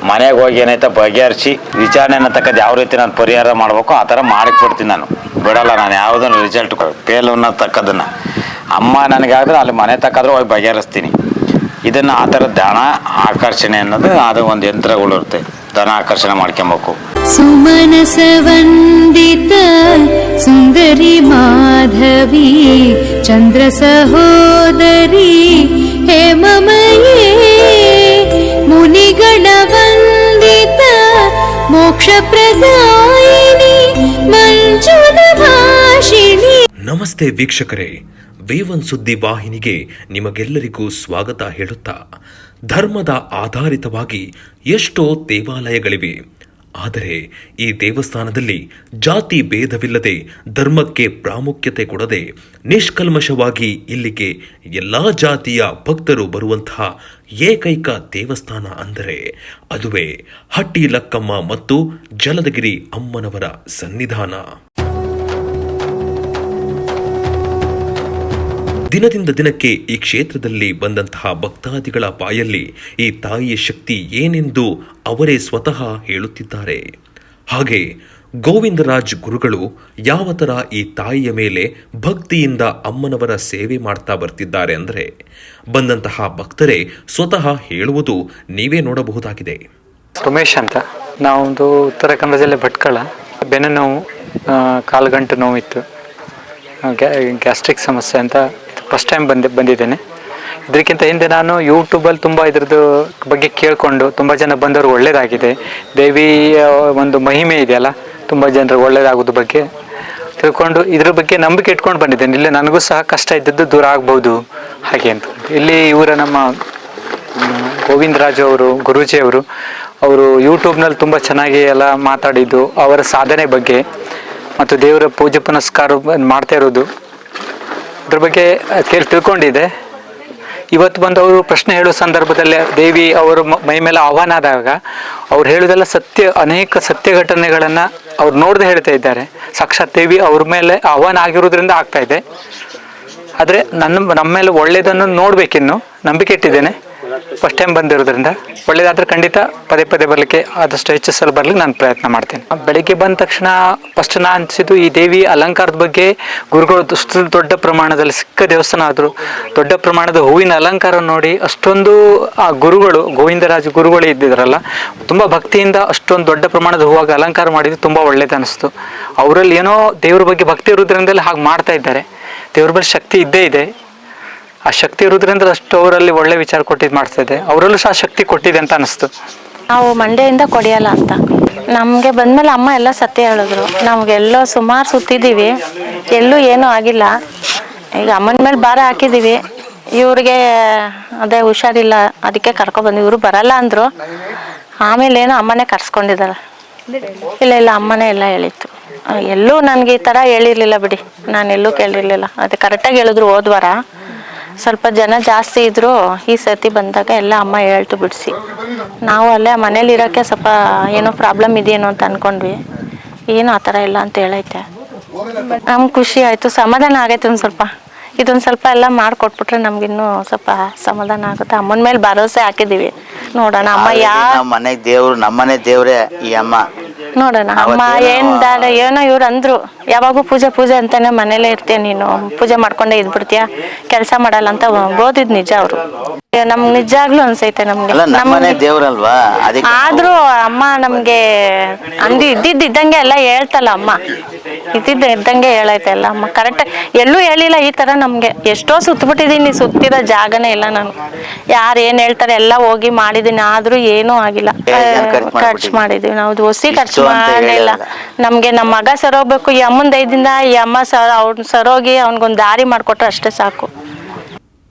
ಮನೆಗೆ ಹೋಗಿ ಏನಾಯ್ತಾ ಬಗೆಹರಿಸಿ ವಿಚಾರಣೆನ ತಕ್ಕದ್ದು ಯಾವ ರೀತಿ ನಾನು ಪರಿಹಾರ ಮಾಡಬೇಕು ಆ ಥರ ಮಾಡಿಕೊಡ್ತೀನಿ. ನಾನು ಬಿಡಲ್ಲ, ನಾನು ಯಾವುದನ್ನು ರಿಸಲ್ಟ್ ಫೇಲ್ ಅನ್ನತಕ್ಕದನ್ನು ಅಮ್ಮ ನನಗಾದ್ರೆ ಅಲ್ಲಿ ಮನೆ ತಕ್ಕಾದ್ರೂ ಹೋಗಿ ಬಗೆಹರಿಸ್ತೀನಿ. ಇದನ್ನು ಆ ಥರ ಧನ ಆಕರ್ಷಣೆ ಅನ್ನೋದು ಅದು ಒಂದು ಯಂತ್ರಗಳಿರುತ್ತೆ, ಧನ ಆಕರ್ಷಣೆ ಮಾಡ್ಕೊಬೇಕು. ಸುಮನಸ ವಂದಿತ ಸುಂದರಿ ಮಾಧವಿ ಚಂದ್ರ ಸಹೋದರಿ ಹೇಮಮಯೇ ಮುನಿಗಣ ವಂದಿತ ಮೋಕ್ಷ ಪ್ರದಾಯಿನಿ ಮಂಜುಳ ಭಾಷಿಣಿ. ನಮಸ್ತೆ ವೀಕ್ಷಕರೇ, ವೇವನ್ ಸುದ್ದಿ ವಾಹಿನಿಗೆ ನಿಮಗೆಲ್ಲರಿಗೂ ಸ್ವಾಗತ ಹೇಳುತ್ತಾ, ಧರ್ಮದ ಆಧಾರಿತವಾಗಿ ಎಷ್ಟೋ ದೇವಾಲಯಗಳಿವೆ. ಆದರೆ ಈ ದೇವಸ್ಥಾನದಲ್ಲಿ ಜಾತಿ ಭೇದವಿಲ್ಲದೆ ಧರ್ಮಕ್ಕೆ ಪ್ರಾಮುಖ್ಯತೆ ಕೊಡದೆ ನಿಷ್ಕಲ್ಮಶವಾಗಿ ಇಲ್ಲಿಗೆ ಎಲ್ಲ ಜಾತಿಯ ಭಕ್ತರು ಬರುವಂತಹ ಏಕೈಕ ದೇವಸ್ಥಾನ ಅಂದರೆ ಅದುವೇ ಹಟ್ಟಿ ಲಕ್ಕಮ್ಮ ಮತ್ತು ಜಲದಗಿರಿ ಅಮ್ಮನವರ ಸನ್ನಿಧಾನ. ದಿನದಿಂದ ದಿನಕ್ಕೆ ಈ ಕ್ಷೇತ್ರದಲ್ಲಿ ಬಂದಂತಹ ಭಕ್ತಾದಿಗಳ ಬಾಯಲ್ಲಿ ಈ ತಾಯಿಯ ಶಕ್ತಿ ಏನೆಂದು ಅವರೇ ಸ್ವತಃ ಹೇಳುತ್ತಿದ್ದಾರೆ. ಹಾಗೆ ಗೋವಿಂದರಾಜ್ ಗುರುಗಳು ಯಾವ ಥರ ಈ ತಾಯಿಯ ಮೇಲೆ ಭಕ್ತಿಯಿಂದ ಅಮ್ಮನವರ ಸೇವೆ ಮಾಡ್ತಾ ಬರ್ತಿದ್ದಾರೆ ಅಂದರೆ ಬಂದಂತಹ ಭಕ್ತರೇ ಸ್ವತಃ ಹೇಳುವುದು ನೀವೇ ನೋಡಬಹುದಾಗಿದೆ. ಉಮೇಶ್ ಅಂತ, ನಾವೊಂದು ಉತ್ತರ ಕನ್ನಡ ಜಿಲ್ಲೆ ಭಟ್ಕಳ. ಬೆನ್ನು ನೋವು, ಕಾಲುಗಂಟು ನೋವಿತ್ತು, ಗ್ಯಾಸ್ಟ್ರಿಕ್ ಸಮಸ್ಯೆ ಅಂತ ಫಸ್ಟ್ ಟೈಮ್ ಬಂದಿದ್ದೇನೆ. ಇದಕ್ಕಿಂತ ಹಿಂದೆ ನಾನು ಯೂಟ್ಯೂಬಲ್ಲಿ ತುಂಬ ಇದ್ರದ್ದು ಬಗ್ಗೆ ಕೇಳಿಕೊಂಡು ತುಂಬ ಜನ ಬಂದವರು ಒಳ್ಳೆಯದಾಗಿದೆ, ದೇವಿಯ ಒಂದು ಮಹಿಮೆ ಇದೆಯಲ್ಲ, ತುಂಬ ಜನರಿಗೆ ಒಳ್ಳೆಯದಾಗೋದ್ರ ಬಗ್ಗೆ ತಿಳ್ಕೊಂಡು ಇದ್ರ ಬಗ್ಗೆ ನಂಬಿಕೆ ಇಟ್ಕೊಂಡು ಬಂದಿದ್ದೇನೆ. ಇಲ್ಲಿ ನನಗೂ ಸಹ ಕಷ್ಟ ಇದ್ದದ್ದು ದೂರ ಆಗ್ಬೋದು ಹಾಗೆ ಅಂತ. ಇಲ್ಲಿ ಇವರ ನಮ್ಮ ಗೋವಿಂದರಾಜು ಅವರು ಗುರೂಜಿಯವರು ಅವರು ಯೂಟ್ಯೂಬ್ನಲ್ಲಿ ತುಂಬ ಚೆನ್ನಾಗಿ ಎಲ್ಲ ಮಾತಾಡಿದ್ದು, ಅವರ ಸಾಧನೆ ಬಗ್ಗೆ ಮತ್ತು ದೇವರ ಪೂಜೆ ಪುನಸ್ಕಾರ ಮಾಡ್ತಾ ಇರೋದು ಅದ್ರ ಬಗ್ಗೆ ತಿಳ್ಕೊಂಡಿದ್ದೆ. ಇವತ್ತು ಬಂದು ಅವರು ಪ್ರಶ್ನೆ ಹೇಳೋ ಸಂದರ್ಭದಲ್ಲಿ ದೇವಿ ಅವರು ಮೈ ಮೇಲೆ ಆಹ್ವಾನ ಆದಾಗ ಅವ್ರು ಹೇಳೋದೆಲ್ಲ ಸತ್ಯ, ಅನೇಕ ಸತ್ಯ ಘಟನೆಗಳನ್ನು ಅವ್ರು ನೋಡದೆ ಹೇಳ್ತಾ ಇದ್ದಾರೆ. ಸಾಕ್ಷಾತ್ ದೇವಿ ಅವ್ರ ಮೇಲೆ ಆಹ್ವಾನ ಆಗಿರೋದ್ರಿಂದ ಆಗ್ತಾ ಇದೆ. ಆದರೆ ನಮ್ಮ ಮೇಲೆ ಒಳ್ಳೆಯದನ್ನು ನೋಡಬೇಕಿನ್ನು ನಂಬಿಕೆ ಇಟ್ಟಿದ್ದೇನೆ. ಫಸ್ಟ್ ಟೈಮ್ ಬಂದಿರೋದ್ರಿಂದ ಒಳ್ಳೇದಾದ್ರೆ ಖಂಡಿತ ಪದೇ ಪದೇ ಬರಲಿಕ್ಕೆ ಆದಷ್ಟು ಹೆಚ್ಚು ಸಲ ಬರ್ಲಿಕ್ಕೆ ನಾನು ಪ್ರಯತ್ನ ಮಾಡ್ತೇನೆ. ಬೆಳಿಗ್ಗೆ ಬಂದ ತಕ್ಷಣ ಫಸ್ಟ್ ನಾನು ಅನಿಸಿದ್ದು ಈ ದೇವಿ ಅಲಂಕಾರದ ಬಗ್ಗೆ. ಗುರುಗಳು ದೊಡ್ಡ ಪ್ರಮಾಣದಲ್ಲಿ ಸಿಕ್ಕ ದೇವಸ್ಥಾನ ಆದರೂ ದೊಡ್ಡ ಪ್ರಮಾಣದ ಹೂವಿನ ಅಲಂಕಾರ ನೋಡಿ ಅಷ್ಟೊಂದು ಆ ಗುರುಗಳು ಗೋವಿಂದರಾಜ ಗುರುಗಳು ಇದ್ದಿದ್ರಲ್ಲ, ತುಂಬ ಭಕ್ತಿಯಿಂದ ಅಷ್ಟೊಂದು ದೊಡ್ಡ ಪ್ರಮಾಣದ ಹೂವಾಗಿ ಅಲಂಕಾರ ಮಾಡಿದ್ದು ತುಂಬ ಒಳ್ಳೇದು ಅನಿಸ್ತು. ಅವರಲ್ಲಿ ಏನೋ ದೇವ್ರ ಬಗ್ಗೆ ಭಕ್ತಿ ಇರೋದ್ರಿಂದಲೇ ಹಾಗೆ ಮಾಡ್ತಾ ಇದ್ದಾರೆ. ದೇವ್ರ ಬಗ್ಗೆ ಶಕ್ತಿ ಇದ್ದೇ ಇದೆ. ಆ ಶಕ್ತಿ ಇರೋದ್ರಿಂದ ಅಷ್ಟು ಅವರಲ್ಲಿ ಒಳ್ಳೆ ವಿಚಾರ ಕೊಟ್ಟಿದ್ದು ಮಾಡ್ತಾ ಇದೆ. ಅವರಲ್ಲೂ ಸಹ ಶಕ್ತಿ ಕೊಟ್ಟಿದೆ ಅಂತ ಅನಿಸ್ತು. ನಾವು ಮಂಡ್ಯದಿಂದ ಕೊಡಿಯಲ್ಲ ಅಂತ ನಮಗೆ ಬಂದಮೇಲೆ ಅಮ್ಮ ಎಲ್ಲ ಸತ್ಯ ಹೇಳಿದ್ರು. ನಮಗೆಲ್ಲೋ ಸುಮಾರು ಸುತ್ತಿದ್ದೀವಿ, ಎಲ್ಲೂ ಏನೂ ಆಗಿಲ್ಲ. ಈಗ ಅಮ್ಮನ ಮೇಲೆ ಭಾರ ಹಾಕಿದ್ದೀವಿ. ಇವ್ರಿಗೆ ಅದೇ ಹುಷಾರಿಲ್ಲ, ಅದಕ್ಕೆ ಕರ್ಕೊಬಂದು ಇವರು ಬರಲ್ಲ ಅಂದರು. ಆಮೇಲೆ ಏನೋ ಅಮ್ಮನೇ ಕರ್ಸ್ಕೊಂಡಿದ್ದಾರೆ. ಇಲ್ಲ ಅಮ್ಮನೇ ಎಲ್ಲ ಹೇಳಿತ್ತು. ಎಲ್ಲೂ ನನಗೆ ಈ ಥರ ಹೇಳಿರಲಿಲ್ಲ ಬಿಡಿ, ನಾನು ಎಲ್ಲೂ ಕೇಳಿರಲಿಲ್ಲ. ಅದು ಕರೆಕ್ಟಾಗಿ ಹೇಳಿದ್ರು. ಹೋದ್ವಾರ ಸ್ವಲ್ಪ ಜನ ಜಾಸ್ತಿ ಇದ್ದರು, ಈ ಸರ್ತಿ ಬಂದಾಗ ಎಲ್ಲ ಅಮ್ಮ ಹೇಳ್ತು ಬಿಡಿಸಿ. ನಾವು ಅಲ್ಲೇ ಮನೇಲಿ ಇರೋಕ್ಕೆ ಸ್ವಲ್ಪ ಏನೋ ಪ್ರಾಬ್ಲಮ್ ಇದೆಯೇನೋ ಅಂತ ಅಂದ್ಕೊಂಡ್ವಿ. ಏನು ಆ ಥರ ಇಲ್ಲ ಅಂತ ಹೇಳೈತೆ. ನಮ್ಗೆ ಖುಷಿ ಆಯಿತು, ಸಮಾಧಾನ ಆಗೈತೆ. ಇದೊಂದು ಸ್ವಲ್ಪ ಎಲ್ಲ ಮಾಡಿಕೊಟ್ಬಿಟ್ರೆ ನಮ್ಗಿನ್ನೂ ಸ್ವಲ್ಪ ಸಮಾಧಾನ ಆಗುತ್ತೆ. ಅಮ್ಮನ ಮೇಲೆ ಭರವಸೆ ಹಾಕಿದ್ದೀವಿ. ನೋಡೋಣ ಅಮ್ಮ ಮನೆ ದೇವ್ರು, ನಮ್ಮನೆ ದೇವ್ರೇ ಈ ಅಮ್ಮ. ನೋಡೋಣ ಅಮ್ಮ ಏನೋ ಇವ್ರು ಅಂದ್ರು, ಯಾವಾಗೂ ಪೂಜೆ ಅಂತಾನೆ ಮನೇಲೇ ಇರ್ತೀಯ ನೀನು, ಪೂಜೆ ಮಾಡ್ಕೊಂಡೇ ಇದ್ಬಿಡ್ತೀಯ, ಕೆಲಸ ಮಾಡಲ್ಲ ಅಂತ ಓದಿದ್ ನಿಜ. ಅವರು ನಮ್ಗೆ ನಿಜಾಗ್ಲೂ ಅನ್ಸೈತೆ. ಆದ್ರೂ ಅಮ್ಮ ನಮ್ಗೆ ಇದ್ದಿದ್ದಂಗೆ ಎಲ್ಲ ಹೇಳ್ತಲ್ಲ ಅಮ್ಮ, ಇದ್ದಂಗೆ ಹೇಳೈತೆ ಎಲ್ಲ ಅಮ್ಮ. ಕರೆಕ್ಟ್ ಎಲ್ಲೂ ಹೇಳಿಲ್ಲ ಈ ತರ. ನಮ್ಗೆ ಎಷ್ಟೋ ಸುತ್ತಬಿಟ್ಟಿದೀನಿ, ಸುತ್ತಿರೋ ಜಾಗನೇ ಇಲ್ಲ ನಾನು. ಯಾರು ಏನ್ ಹೇಳ್ತಾರೆ ಎಲ್ಲ ಹೋಗಿ ಮಾಡಿದೀನಿ, ಆದ್ರೂ ಏನೂ ಆಗಿಲ್ಲ. ಖರ್ಚು ಮಾಡಿದೀವಿ ನಾವು, ಹೊಸಿ ಖರ್ಚು ಮಾಡಲಿಲ್ಲ. ನಮ್ಗೆ ನಮ್ಮ ಮಗ ಸರೋಗ್ಬೇಕು, ಈ ಅಮ್ಮನ ದಯದಿಂದ ಈ ಅಮ್ಮ ಅವ್ನ ಸರೋಗಿ ಅವ್ನಿಗೊಂದು ದಾರಿ ಮಾಡಿಕೊಟ್ರೆ ಅಷ್ಟೇ ಸಾಕು.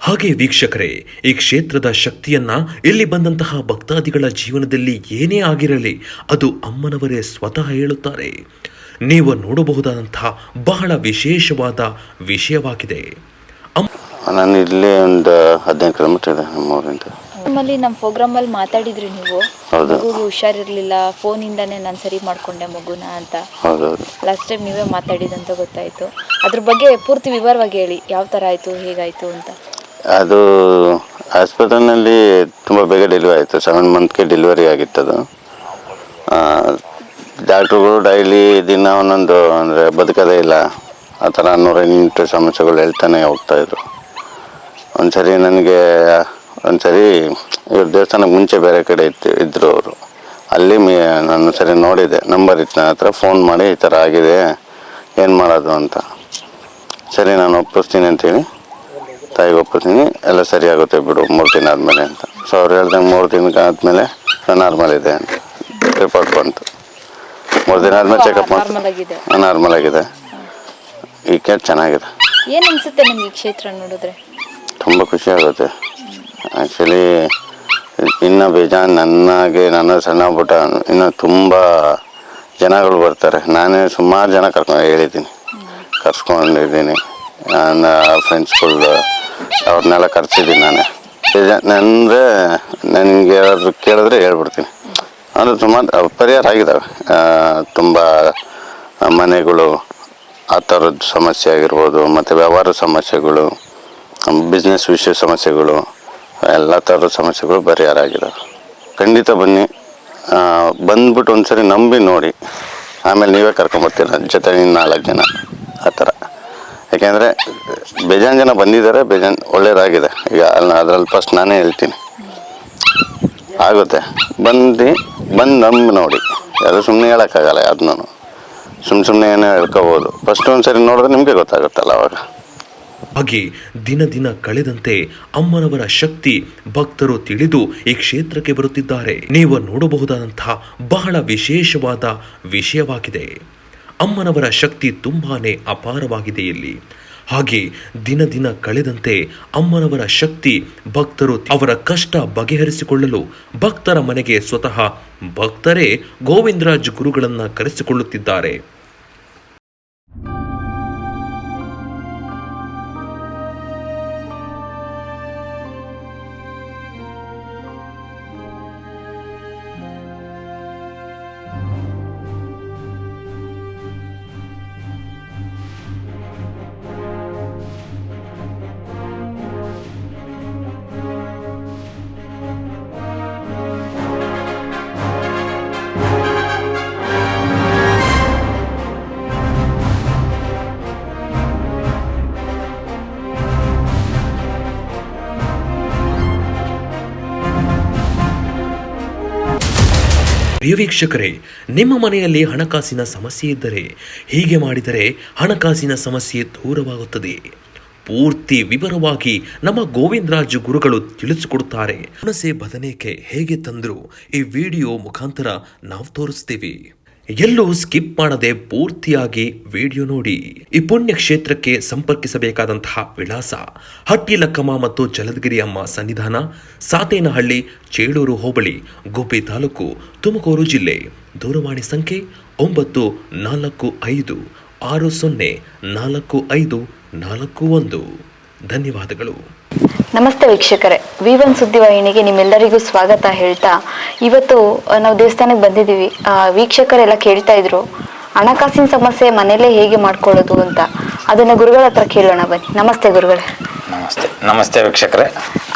ಹಾಗೆ ವೀಕ್ಷಕರೇ, ಈ ಕ್ಷೇತ್ರದ ಶಕ್ತಿಯನ್ನ ಇಲ್ಲಿ ಬಂದಂತಹ ಭಕ್ತಾದಿಗಳ ಜೀವನದಲ್ಲಿ ಏನೇ ಆಗಿರಲಿ ಅದು ಅಮ್ಮನವರೇ ಸ್ವತಃ ಹೇಳುತ್ತಾರೆ. ನೀವು ನೋಡಬಹುದಾದಂತಹ ಬಹಳ ವಿಶೇಷವಾದ ವಿಷಯವಾಗಿದೆ. ನಾನು ಇಲ್ಲಿ ಒಂದು 15 ಕಿಲೋಮೀಟರ್ ಇದೆ ನಮ್ಮೂರಿಂದ. ನಮ್ಮಲ್ಲಿ ನಮ್ಮ ಪ್ರೋಗ್ರಾಮಲ್ಲಿ ಮಾತಾಡಿದ್ರಿ ನೀವು, ಮಗುಗೆ ಹುಷಾರಿರಲಿಲ್ಲ, ಫೋನಿಂದಾನೇ ನಾನು ಸರಿ ಮಾಡಿಕೊಂಡೆ ಮಗುನ ಅಂತ. ಲಾಸ್ಟ್ ಟೈಮ್ ನೀವೇ ಮಾತಾಡಿದಂತ ಗೊತ್ತಾಯಿತು. ಅದ್ರ ಬಗ್ಗೆ ಪೂರ್ತಿ ವಿವರವಾಗಿ ಹೇಳಿ, ಯಾವ ಥರ ಆಯಿತು, ಹೇಗಾಯಿತು ಅಂತ. ಅದು ಆಸ್ಪತ್ರೆಯಲ್ಲಿ ತುಂಬ ಬೇಗ ಡೆಲಿವರಿ ಆಯಿತು, 7 ಮಂತ್ಗೆ ಡೆಲಿವರಿ ಆಗಿತ್ತದು. ಡಾಕ್ಟ್ರುಗಳು ಡೈಲಿ ದಿನ ಒಂದೊಂದು ಅಂದರೆ ಬದುಕೋದೇ ಇಲ್ಲ ಆ ಥರ 108 ಸಮಸ್ಯೆಗಳು ಹೇಳ್ತಾನೆ ಹೋಗ್ತಾಯಿದ್ರು. ಒಂದ್ಸರಿ ಇವ್ರ ದೇವಸ್ಥಾನಕ್ಕೆ ಮುಂಚೆ ಬೇರೆ ಕಡೆ ಇದ್ದರು ಅವರು. ಅಲ್ಲಿ ನಾನು ಸರಿ ನೋಡಿದೆ, ನಂಬರ್ ಇತ್ತು ನನ್ನ ಹತ್ರ, ಫೋನ್ ಮಾಡಿ ಈ ಥರ ಆಗಿದೆ, ಏನು ಮಾಡೋದು ಅಂತ. ಸರಿ ನಾನು ಒಪ್ಪಿಸ್ತೀನಿ ಅಂತೇಳಿ ತಾಯಿಗೆ ಒಪ್ಪಿಸ್ತೀನಿ, ಎಲ್ಲ ಸರಿ ಆಗುತ್ತೆ ಬಿಡು 3 ದಿನ ಆದಮೇಲೆ ಅಂತ. ಸೊ ಅವ್ರು ಹೇಳ್ದಂಗೆ 3 ದಿನಕ್ಕೆ ಆದಮೇಲೆ ನಾರ್ಮಲ್ ಇದೆ ಅಂತ ರಿಪೋರ್ಟ್ ಬಂತು. 3 ದಿನ ಆದಮೇಲೆ ಚೆಕಪ್ ಮಾಡಿ ನಾರ್ಮಲ್ ಆಗಿದೆ. ಈಗ ಚೆನ್ನಾಗಿದೆ. ಏನು ಅನಿಸುತ್ತೆ ನಿಮಗೆ ಈ ಕ್ಷೇತ್ರ ನೋಡಿದ್ರೆ? ತುಂಬ ಖುಷಿ ಆಗುತ್ತೆ. ಆ್ಯಕ್ಚುಲಿ ಇನ್ನು ಬೇಜಾನ್ ನನ್ನ ಸಣ್ಣ ಪುಟ್ಟ ಇನ್ನು ತುಂಬ ಜನಗಳು ಬರ್ತಾರೆ. ನಾನೇ ಸುಮಾರು ಜನ ಕರ್ಸ್ಕೊಂಡಿದ್ದೀನಿ. ನನ್ನ ಫ್ರೆಂಡ್ಸ್ಗಳು ಅವ್ರನ್ನೆಲ್ಲ ಕರ್ಸಿದ್ದೀನಿ ನಾನೇ. ಅಂದರೆ ನನಗೆ ಯಾರಾದರೂ ಕೇಳಿದ್ರೆ ಹೇಳ್ಬಿಡ್ತೀನಿ. ಅಂದರೆ ಸುಮಾರು ಪರಿಹಾರ ಆಗಿದ್ದಾವೆ. ತುಂಬ ಮನೆಗಳು ಆ ಥರದ ಸಮಸ್ಯೆ ಆಗಿರ್ಬೋದು, ಮತ್ತು ವ್ಯವಹಾರ ಸಮಸ್ಯೆಗಳು, ಬಿಸ್ನೆಸ್ ವಿಷಯ ಸಮಸ್ಯೆಗಳು, ಎಲ್ಲ ಥರದ ಸಮಸ್ಯೆಗಳು ಪರಿಹಾರ ಆಗಿದ್ದಾವೆ. ಖಂಡಿತ ಬನ್ನಿ, ಬಂದ್ಬಿಟ್ಟು ಒಂದ್ಸರಿ ನಂಬಿ ನೋಡಿ, ಆಮೇಲೆ ನೀವೇ ಕರ್ಕೊಂಬರ್ತೀರ ಜೊತೆ 4 ಜನ ಆ ಥರ. ಯಾಕೆಂದರೆ ಬೇಜಾನ್ ಜನ ಬಂದಿದ್ದಾರೆ, ಬೇಜಾನ್ ಒಳ್ಳೇದಾಗಿದೆ. ಈಗ ಅದರಲ್ಲಿ ಫಸ್ಟ್ ನಾನೇ ಹೇಳ್ತೀನಿ, ಆಗುತ್ತೆ. ಬಂದು ನಂಬಿ ನೋಡಿ. ಅದು ಸುಮ್ಮನೆ ಹೇಳೋಕ್ಕಾಗಲ್ಲ, ಅದನ್ನೂ ಸುಮ್ಮನೆ ಏನೋ ಹೇಳ್ಕೋಬೋದು. ಫಸ್ಟ್ ಒಂದ್ಸರಿ ನೋಡಿದ್ರೆ ನಿಮಗೆ ಗೊತ್ತಾಗುತ್ತಲ್ಲ ಅವಾಗ. ಹಾಗೆ ದಿನ ದಿನ ಕಳೆದಂತೆ ಅಮ್ಮನವರ ಶಕ್ತಿ ಭಕ್ತರು ತಿಳಿದು ಈ ಕ್ಷೇತ್ರಕ್ಕೆ ಬರುತ್ತಿದ್ದಾರೆ. ನೀವು ನೋಡಬಹುದಾದಂತಹ ಬಹಳ ವಿಶೇಷವಾದ ವಿಷಯವಾಗಿದೆ. ಅಮ್ಮನವರ ಶಕ್ತಿ ತುಂಬಾನೇ ಅಪಾರವಾಗಿದೆ ಇಲ್ಲಿ. ಹಾಗೆ ದಿನ ದಿನ ಕಳೆದಂತೆ ಅಮ್ಮನವರ ಶಕ್ತಿ ಭಕ್ತರು ಅವರ ಕಷ್ಟ ಬಗೆಹರಿಸಿಕೊಳ್ಳಲು ಭಕ್ತರ ಮನೆಗೆ ಸ್ವತಃ ಭಕ್ತರೇ ಗೋವಿಂದರಾಜ್ ಗುರುಗಳನ್ನ ಕರೆಸಿಕೊಳ್ಳುತ್ತಿದ್ದಾರೆ. ಪ್ರಿಯ ವೀಕ್ಷಕರೇ, ನಿಮ್ಮ ಮನೆಯಲ್ಲಿ ಹಣಕಾಸಿನ ಸಮಸ್ಯೆ ಇದ್ದರೆ ಹೀಗೆ ಮಾಡಿದರೆ ಹಣಕಾಸಿನ ಸಮಸ್ಯೆ ದೂರವಾಗುತ್ತದೆ. ಪೂರ್ತಿ ವಿವರವಾಗಿ ನಮ್ಮ ಗೋವಿಂದರಾಜ್ ಗುರುಗಳು ತಿಳಿಸಿಕೊಡುತ್ತಾರೆ. ಹುಣಸೆ ಬದನೆಕಾಯಿ ಹೇಗೆ ತಂದ್ರು ಈ ವಿಡಿಯೋ ಮುಖಾಂತರ ನಾವು ತೋರಿಸ್ತೀವಿ. ಎಲ್ಲೂ ಸ್ಕಿಪ್ ಮಾಡದೆ ಪೂರ್ತಿಯಾಗಿ ವಿಡಿಯೋ ನೋಡಿ. ಈ ಪುಣ್ಯ ಕ್ಷೇತ್ರಕ್ಕೆ ಸಂಪರ್ಕಿಸಬೇಕಾದಂತಹ ವಿಳಾಸ ಹಟ್ಟಿಲಕ್ಕಮ್ಮ ಮತ್ತು ಜಲದಗಿರಿ ಅಮ್ಮ ಸನ್ನಿಧಾನ, ಸಾತೇನಹಳ್ಳಿ, ಚೇಳೂರು ಹೋಬಳಿ, ಗುಬ್ಬಿ ತಾಲೂಕು, ತುಮಕೂರು ಜಿಲ್ಲೆ. ದೂರವಾಣಿ ಸಂಖ್ಯೆ 9456045441. ಧನ್ಯವಾದಗಳು. ನಮಸ್ತೆ ವೀಕ್ಷಕರೇ, V1 ಸುದ್ದಿವಾಹಿನಿಗೆ ನಿಮ್ಮೆಲ್ಲರಿಗೂ ಸ್ವಾಗತ ಹೇಳ್ತಾ, ಇವತ್ತು ನಾವು ದೇವಸ್ಥಾನಕ್ಕೆ ಬಂದಿದ್ದೀವಿ. ವೀಕ್ಷಕರೆಲ್ಲ ಕೇಳ್ತಾ ಇದ್ರು ಹಣಕಾಸಿನ ಸಮಸ್ಯೆ ಮನೇಲೇ ಹೇಗೆ ಮಾಡ್ಕೊಳ್ಳೋದು ಅಂತ. ಅದನ್ನ ಗುರುಗಳ ಹತ್ರ ಕೇಳೋಣ ಬನ್ನಿ. ನಮಸ್ತೆ ಗುರುಗಳೇ. ನಮಸ್ತೆ ವೀಕ್ಷಕರೇ.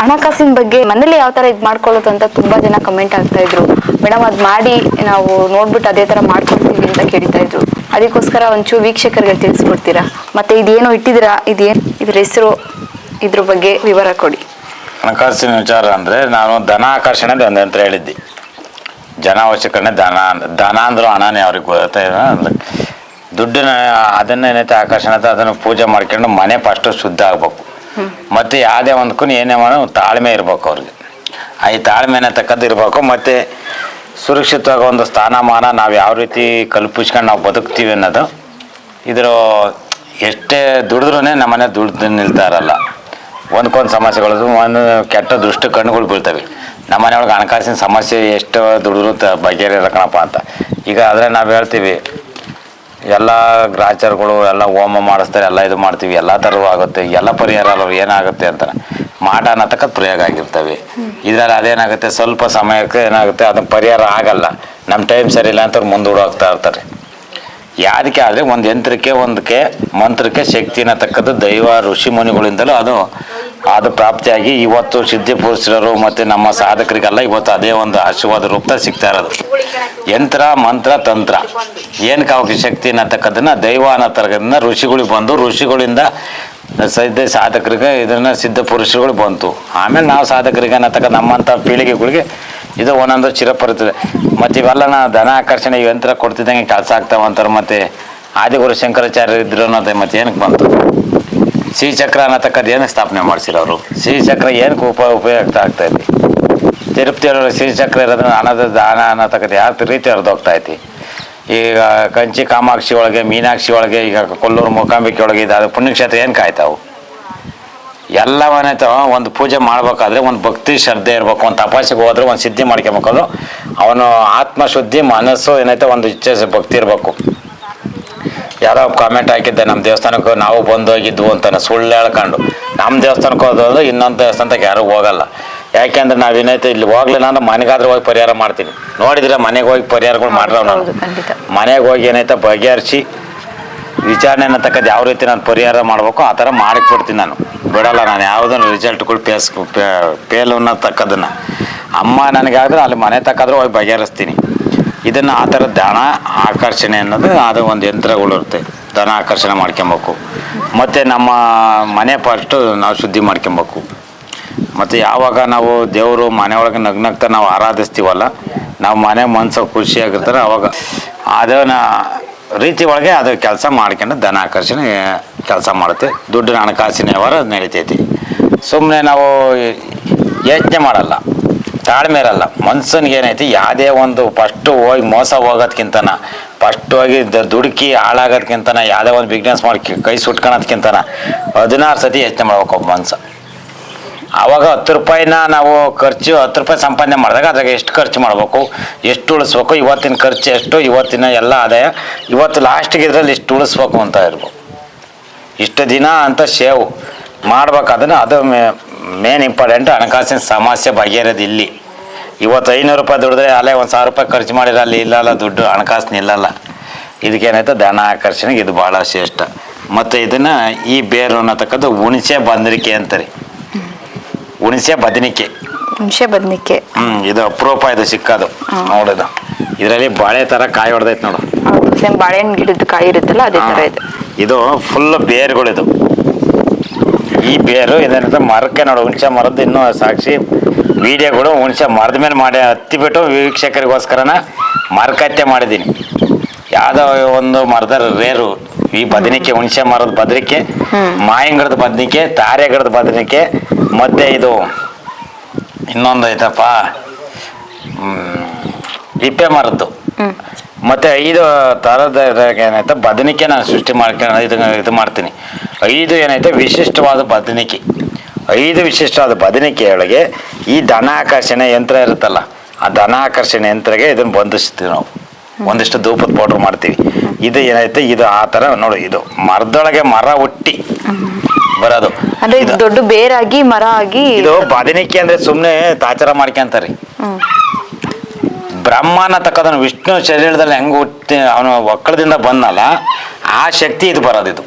ಹಣಕಾಸಿನ ಬಗ್ಗೆ ಮನೇಲಿ ಯಾವ ತರ ಇದು ಮಾಡ್ಕೊಳ್ಳೋದು ಅಂತ ತುಂಬಾ ಜನ ಕಮೆಂಟ್ ಆಗ್ತಾ ಇದ್ರು. ಮೇಡಮ್ ಅದ್ ಮಾಡಿ ನಾವು ನೋಡ್ಬಿಟ್ಟು ಅದೇ ತರ ಮಾಡ್ಕೊಳ್ತೀವಿ ಅಂತ ಕೇಳ್ತಾ ಇದ್ರು. ಅದಕ್ಕೋಸ್ಕರ ಒಂಚೂರು ವೀಕ್ಷಕರಿಗೆ ತಿಳಿಸ್ಕೊಡ್ತೀರಾ? ಮತ್ತೆ ಇದೇನೋ ಇಟ್ಟಿದ್ದೀರಾ, ಇದ್ರ ಹೆಸರು, ಇದ್ರ ಬಗ್ಗೆ ವಿವರ ಕೊಡಿ. ಹಣಕಾಸಿನ ವಿಚಾರ ಅಂದರೆ ನಾನು ಧನ ಆಕರ್ಷಣೆ ಅಂತ ಹೇಳಿದ್ದೆ. ಜನ ಅವಶ್ಯಕತೆ ಧನ ಅಂದರೂ ಹಣನೇ ಅವ್ರಿಗೆ ಗೊತ್ತಾಯಿಲ್ಲ. ಅಂದ್ರೆ ದುಡ್ಡಿನ ಅದನ್ನೇನೈತೆ ಆಕರ್ಷಣೆ ಅದನ್ನು ಪೂಜೆ ಮಾಡ್ಕೊಂಡು ಮನೆ ಫಸ್ಟು ಶುದ್ಧ ಆಗ್ಬೇಕು. ಮತ್ತು ಯಾವುದೇ ಒಂದಕ್ಕೂ ಏನೇ ಮಾಡೋ ತಾಳ್ಮೆ ಇರಬೇಕು ಅವ್ರಿಗೆ. ಈ ತಾಳ್ಮೆನ ತಕ್ಕದ್ದು ಇರಬೇಕು. ಮತ್ತು ಸುರಕ್ಷಿತವಾಗಿ ಒಂದು ಸ್ಥಾನಮಾನ ನಾವು ಯಾವ ರೀತಿ ಕಲ್ಪಿಸ್ಕೊಂಡು ನಾವು ಬದುಕ್ತೀವಿ ಅನ್ನೋದು. ಇದ್ರ ಎಷ್ಟೇ ದುಡಿದ್ರೂ ನಮ್ಮನೆ ದುಡ್ದು ನಿಲ್ತಾ ಇರಲ್ಲ. ಒಂದ್ಕೊಂದು ಸಮಸ್ಯೆಗಳು, ಒಂದು ಕೆಟ್ಟ ದೃಷ್ಟಿ ಕಣ್ಣುಗಳು ಬೀಳ್ತವೆ. ನಮ್ಮನೆ ಒಳಗೆ ಹಣಕಾಸಿನ ಸಮಸ್ಯೆ ಎಷ್ಟು ದುಡಿದ್ರು ಬಗೆಹರಿರಕಣಪ್ಪ ಅಂತ. ಈಗ ಆದರೆ ನಾವು ಹೇಳ್ತೀವಿ, ಎಲ್ಲ ಗ್ರಾಚಾರಗಳು ಎಲ್ಲ ಹೋಮ ಮಾಡಿಸ್ತಾರೆ, ಎಲ್ಲ ಇದು ಮಾಡ್ತೀವಿ, ಎಲ್ಲ ಥರವೂ ಆಗುತ್ತೆ, ಎಲ್ಲ ಪರಿಹಾರ ಅಲ್ಲವ್ರು ಏನಾಗುತ್ತೆ ಅಂತಾರೆ. ಮಾಟ ಅನ್ನತಕ್ಕದ್ದು ಪ್ರಯೋಗ ಆಗಿರ್ತವೆ. ಇದರಲ್ಲಿ ಅದೇನಾಗುತ್ತೆ, ಸ್ವಲ್ಪ ಸಮಯಕ್ಕೆ ಏನಾಗುತ್ತೆ, ಅದನ್ನ ಪರಿಹಾರ ಆಗಲ್ಲ. ನಮ್ಮ ಟೈಮ್ ಸರಿ ಇಲ್ಲ ಅಂತ ಮುಂದೂಡೋಗ್ತಾ ಇರ್ತಾರೆ. ಯಾವುದಕ್ಕೆ ಆದರೆ ಒಂದು ಯಂತ್ರಕ್ಕೆ ಒಂದಕ್ಕೆ ಮಂತ್ರಕ್ಕೆ ಶಕ್ತಿ ಅನ್ನತಕ್ಕದ್ದು ದೈವ ಋಷಿ ಮುನಿಗಳಿಂದಲೂ ಅದು ಅದು ಪ್ರಾಪ್ತಿಯಾಗಿ ಇವತ್ತು ಸಿದ್ಧಿ ಪುರುಷರು ಮತ್ತು ನಮ್ಮ ಸಾಧಕರಿಗೆಲ್ಲ ಇವತ್ತು ಅದೇ ಒಂದು ಆಶೀರ್ವಾದ ರೂಪದಲ್ಲಿ ಸಿಗ್ತಾ ಇರೋದು. ಯಂತ್ರ ಮಂತ್ರ ತಂತ್ರ ಏನಕ್ಕೆ ಅವಕ್ಕೆ ಶಕ್ತಿ ಅನ್ನತಕ್ಕದನ್ನ ದೈವ ಅನ್ನತಕ್ಕದನ್ನ ಋಷಿಗಳಿಗೆ ಬಂದು ಋಷಿಗಳಿಂದ ಸಾಧಕರಿಗೆ ಇದನ್ನ ಸಿದ್ಧ ಪುರುಷರುಗಳು ಬಂತು. ಆಮೇಲೆ ನಾವು ಸಾಧಕರಿಗೆ ಅನ್ನತಕ್ಕ ನಮ್ಮಂಥ ಪೀಳಿಗೆಗಳಿಗೆ ಇದು ಒಂದೊಂದು ಚಿರಪರಿತದೆ. ಮತ್ತು ಇವೆಲ್ಲ ಧನ ಆಕರ್ಷಣೆ ಯಂತ್ರ ಕೊಡ್ತಿದ್ದಂಗೆ ಕೆಲಸ ಆಗ್ತಾವಂತಾರೆ. ಮತ್ತು ಆದಿಗುರು ಶಂಕರಾಚಾರ್ಯ ಇದ್ರು ಅನ್ನೋದೇ ಮತ್ತೆ ಏನಕ್ಕೆ ಬಂತು? ಶ್ರೀಚಕ್ರ ಅನ್ನತಕ್ಕದ್ದು ಏನಕ್ಕೆ ಸ್ಥಾಪನೆ ಮಾಡಿಸಿರೋರು? ಶ್ರೀಚಕ್ರ ಏನಕ್ಕೆ ಉಪಯುಕ್ತ ಆಗ್ತಾ ಇದೆ? ತಿರುಪತಿಯೊಳಗೆ ಶ್ರೀಚಕ್ರ ಇರೋದನ್ನ ಹಣದ ದಾನ ಅನ್ನತಕ್ಕದ್ದು ಯಾವ ರೀತಿ ಹರಿದೋಗ್ತಾ ಐತಿ. ಈಗ ಕಂಚಿ ಕಾಮಾಕ್ಷಿ ಒಳಗೆ, ಮೀನಾಕ್ಷಿ ಒಳಗೆ, ಈಗ ಕೊಲ್ಲೂರು ಮೂಕಾಂಬಿಕೆ ಒಳಗೆ ಇದು ಪುಣ್ಯಕ್ಷೇತ್ರ ಏನು ಕಾಯ್ತಾವು? ಎಲ್ಲವನ್ನೈತೆ ಒಂದು ಪೂಜೆ ಮಾಡ್ಬೇಕಾದ್ರೆ ಒಂದು ಭಕ್ತಿ ಶ್ರದ್ಧೆ ಇರಬೇಕು. ಒಂದು ತಪಾಸಿಗೆ ಹೋದ್ರೆ ಒಂದು ಸಿದ್ಧಿ ಮಾಡ್ಕೊಬೇಕಾದ್ರು ಅವನು ಆತ್ಮಶುದ್ಧಿ ಮನಸ್ಸು ಏನೈತೆ ಒಂದು ಇಚ್ಛೆ ಭಕ್ತಿ ಇರಬೇಕು. ಯಾರೋ ಕಾಮೆಂಟ್ ಹಾಕಿದ್ದೆ ನಮ್ಮ ದೇವಸ್ಥಾನಕ್ಕೆ ನಾವು ಬಂದು ಹೋಗಿದ್ವು ಅಂತಾನೆ ಸುಳ್ಳು ಹೇಳ್ಕೊಂಡು. ನಮ್ಮ ದೇವಸ್ಥಾನಕ್ಕೆ ಹೋದ್ರೆ ಇನ್ನೊಂದು ದೇವಸ್ಥಾನಕ್ಕೆ ಯಾರೂ ಹೋಗಲ್ಲ. ಯಾಕೆಂದ್ರೆ ನಾವು ಏನೈತೆ ಇಲ್ಲಿ ಹೋಗ್ಲಿಲ್ಲ ಅಂದ್ರೆ ಮನೆಗಾದ್ರೆ ಹೋಗಿ ಪರಿಹಾರ ಮಾಡ್ತೀನಿ. ನೋಡಿದ್ರೆ ಮನೆಗೆ ಹೋಗಿ ಪರಿಹಾರಗಳು ಮಾಡ್ರವ್ ನಾನು ಮನೆಗೆ ಹೋಗಿ ಏನೈತೆ ಬಗೆಹರಿಸಿ ವಿಚಾರಣೆ ಅನ್ನತಕ್ಕದ್ದು ಯಾವ ರೀತಿ ನಾನು ಪರಿಹಾರ ಮಾಡಬೇಕು ಆ ಥರ ಮಾಡಿಕೊಡ್ತೀನಿ. ನಾನು ಬಿಡಲ್ಲ. ನಾನು ಯಾವುದನ್ನು ರಿಸಲ್ಟ್ಗಳು ಫೇಲ್ ಅನ್ನತಕ್ಕದನ್ನು ಅಮ್ಮ ನನಗಾದ್ರೆ ಅಲ್ಲಿ ಮನೆ ತಕ್ಕಾದ್ರೂ ಹೋಗಿ ಬಗೆಹರಿಸ್ತೀನಿ. ಇದನ್ನು ಆ ಥರ ಧನ ಆಕರ್ಷಣೆ ಅನ್ನೋದು ಅದು ಒಂದು ಯಂತ್ರಗಳು ಇರುತ್ತೆ. ಧನ ಆಕರ್ಷಣೆ ಮಾಡ್ಕೊಬೇಕು. ಮತ್ತು ನಮ್ಮ ಮನೆ ಫಸ್ಟು ನಾವು ಶುದ್ಧಿ ಮಾಡ್ಕೊಬೇಕು. ಮತ್ತು ಯಾವಾಗ ನಾವು ದೇವರು ಮನೆಯೊಳಗೆ ನಗ್ನಗ್ತಾ ನಾವು ಆರಾಧಿಸ್ತೀವಲ್ಲ, ನಾವು ಮನೆ ಮನಸ್ಸು ಖುಷಿಯಾಗಿರ್ತಾರೆ. ಅವಾಗ ಅದನ್ನ ರೀತಿ ಒಳಗೆ ಅದು ಕೆಲಸ ಮಾಡ್ಕೊಂಡು ಧನ ಆಕರ್ಷಣೆ ಕೆಲಸ ಮಾಡುತ್ತೆ. ದುಡ್ಡಿನ ಹಣಕಾಸಿನ ವ್ಯವಹಾರ ನಡೀತೈತಿ. ಸುಮ್ಮನೆ ನಾವು ಯೋಚನೆ ಮಾಡಲ್ಲ, ತಾಳ್ಮೆ ಇರಲ್ಲ. ಮನ್ಸನ್ಗೆ ಏನೈತಿ ಯಾವುದೇ ಒಂದು ಫಸ್ಟು ಹೋಗಿ ಮೋಸ ಹೋಗೋದ್ಕಿಂತನ ಫಸ್ಟ್ ಹೋಗಿ ದುಡುಕಿ ಹಾಳಾಗೋದ್ಕಿಂತನ ಯಾವುದೇ ಒಂದು ಬಿಸ್ನೆಸ್ ಮಾಡಿ ಕೈ ಸುಟ್ಕೊಳೋದ್ಕಿಂತನ 16 ಸತಿ ಯೋಚನೆ ಮಾಡ್ಬೇಕು ಒಬ್ಬ ಮನ್ಸ. ಆವಾಗ 10 ರೂಪಾಯಿನ ನಾವು ಖರ್ಚು 10 ರೂಪಾಯಿ ಸಂಪಾದನೆ ಮಾಡಿದಾಗ ಅದ್ರಾಗ ಎಷ್ಟು ಖರ್ಚು ಮಾಡಬೇಕು, ಎಷ್ಟು ಉಳಿಸ್ಬೇಕು, ಇವತ್ತಿನ ಖರ್ಚು ಎಷ್ಟು, ಇವತ್ತಿನ ಎಲ್ಲ ಆದಾಯ ಇವತ್ತು ಲಾಸ್ಟಿಗೆ ಇದರಲ್ಲಿ ಇಷ್ಟು ಉಳಿಸ್ಬೇಕು ಅಂತ ಇರ್ಬೇಕು. ಇಷ್ಟು ದಿನ ಅಂತ ಸೇವ್ ಮಾಡ್ಬೇಕಾದ್ರೆ ಅದು ಮೇನ್ ಇಂಪಾರ್ಟೆಂಟ್. ಹಣಕಾಸಿನ ಸಮಸ್ಯೆ ಬಗೆಹರಿಯೋದು ಇಲ್ಲಿ. ಇವತ್ತು 500 ರೂಪಾಯಿ ದುಡಿದ್ರೆ ಅಲ್ಲೇ 1000 ರೂಪಾಯಿ ಖರ್ಚು ಮಾಡಿದ್ರೆ ಅಲ್ಲಿ ಇಲ್ಲಲ್ಲ ದುಡ್ಡು, ಹಣಕಾಸು ನಿಲ್ಲಲ್ಲ. ಇದಕ್ಕೇನೈತೆ ಧನ ಆಕರ್ಷಣೆಗೆ ಇದು ಭಾಳ ಶ್ರೇಷ್ಠ. ಮತ್ತು ಇದನ್ನು ಈ ಬೇರು ಅನ್ನತಕ್ಕದ್ದು ಹುಣಸೆ ಬಂದರಿಕೆ ಅಂತಾರೆ. ಹುಣಸೆ ಬದನಿಕೆ ಇದು ಅಪರೂಪ ಇದು ಸಿಕ್ಕೋದು ನೋಡೋದು. ಇದರಲ್ಲಿ ಬಾಳೆ ಥರ ಕಾಯಿ ಹೊಡೆದೈತೆ ನೋಡು. ಬಾಳೆಹಣ್ಣು ಗಿಡದ ಕಾಯಿ ಇರುತ್ತಲ್ಲ ಅದೇ ಥರ ಇದೆ. ಇದು ಫುಲ್ ಬೇರುಗಳಿದು. ಈ ಬೇರು ಇದೇನಂತ ಮರಕ್ಕೆ ನೋಡು, ಹುಣಸೆ ಮರದ್ದು ಇನ್ನೂ ಸಾಕ್ಷಿ ವಿಡಿಯೋಗಳು ಹುಣಸೆ ಮರದ ಮೇಲೆ ಮಾಡಿ ಹತ್ತಿಬಿಟ್ಟು ವೀಕ್ಷಕರಿಗೋಸ್ಕರನ ಮರಕತ್ತೆ ಮಾಡಿದ್ದೀನಿ. ಯಾವುದೋ ಒಂದು ಮರದ ರೇರು ಈ ಬದನಿಕೆ, ಹುಣಸೆ ಮರದ ಬದನಿಕೆ, ಮಾಯಂಗಡದ ಬದನಿಕೆ, ತಾರೆಗಡದ ಬದನಿಕೆ, ಮತ್ತೆ ಇದು ಇನ್ನೊಂದು ಐತಪ್ಪ ಇಪ್ಪೆ ಮರದ್ದು. ಮತ್ತೆ 5 ಥರದ ಏನೈತೆ ಬದನಿಕೆ ನಾನು ಸೃಷ್ಟಿ ಮಾಡ್ಕೊಂಡು ಇದು ಮಾಡ್ತೀನಿ. 5 ಏನೈತೆ ವಿಶಿಷ್ಟವಾದ ಬದನಿಕೆ. 5 ವಿಶಿಷ್ಟವಾದ ಬದನಿಕೆಯೊಳಗೆ ಈ ಧನ ಆಕರ್ಷಣೆ ಯಂತ್ರ ಇರುತ್ತಲ್ಲ, ಆ ಧನ ಆಕರ್ಷಣೆ ಯಂತ್ರಗೆ ಇದನ್ನು ಬಂಧಿಸ್ತೀವಿ ನಾವು. ಒಂದಿಷ್ಟು ಧೂಪದ ಪೌಡ್ರ್ ಮಾಡ್ತೀವಿ. ಇದು ಏನೈತೆ ಇದು ಆ ಥರ ನೋಡು, ಇದು ಮರದೊಳಗೆ ಮರ ಹುಟ್ಟಿ ಬರೋದು. ಅಂದ್ರೆ ಇದು ದೊಡ್ಡ ಬೇರಾಗಿ ಮರ ಆಗಿ. ಇದು ಬದನಿಕೆ ಅಂದ್ರೆ ಸುಮ್ಮನೆ ತಾಚಾರ ಮಾಡ್ಕೊಂತಾರೆ. ಬ್ರಹ್ಮನ ತಕ್ಕದನ್ನು ವಿಷ್ಣು ಶರೀರದಲ್ಲಿ ಹೆಂಗೆ ಹುಟ್ಟಿ ಅವನು ಒಕ್ಕಳದಿಂದ ಬಂದಲ್ಲ ಆ ಶಕ್ತಿ ಇದು ಬರೋದು.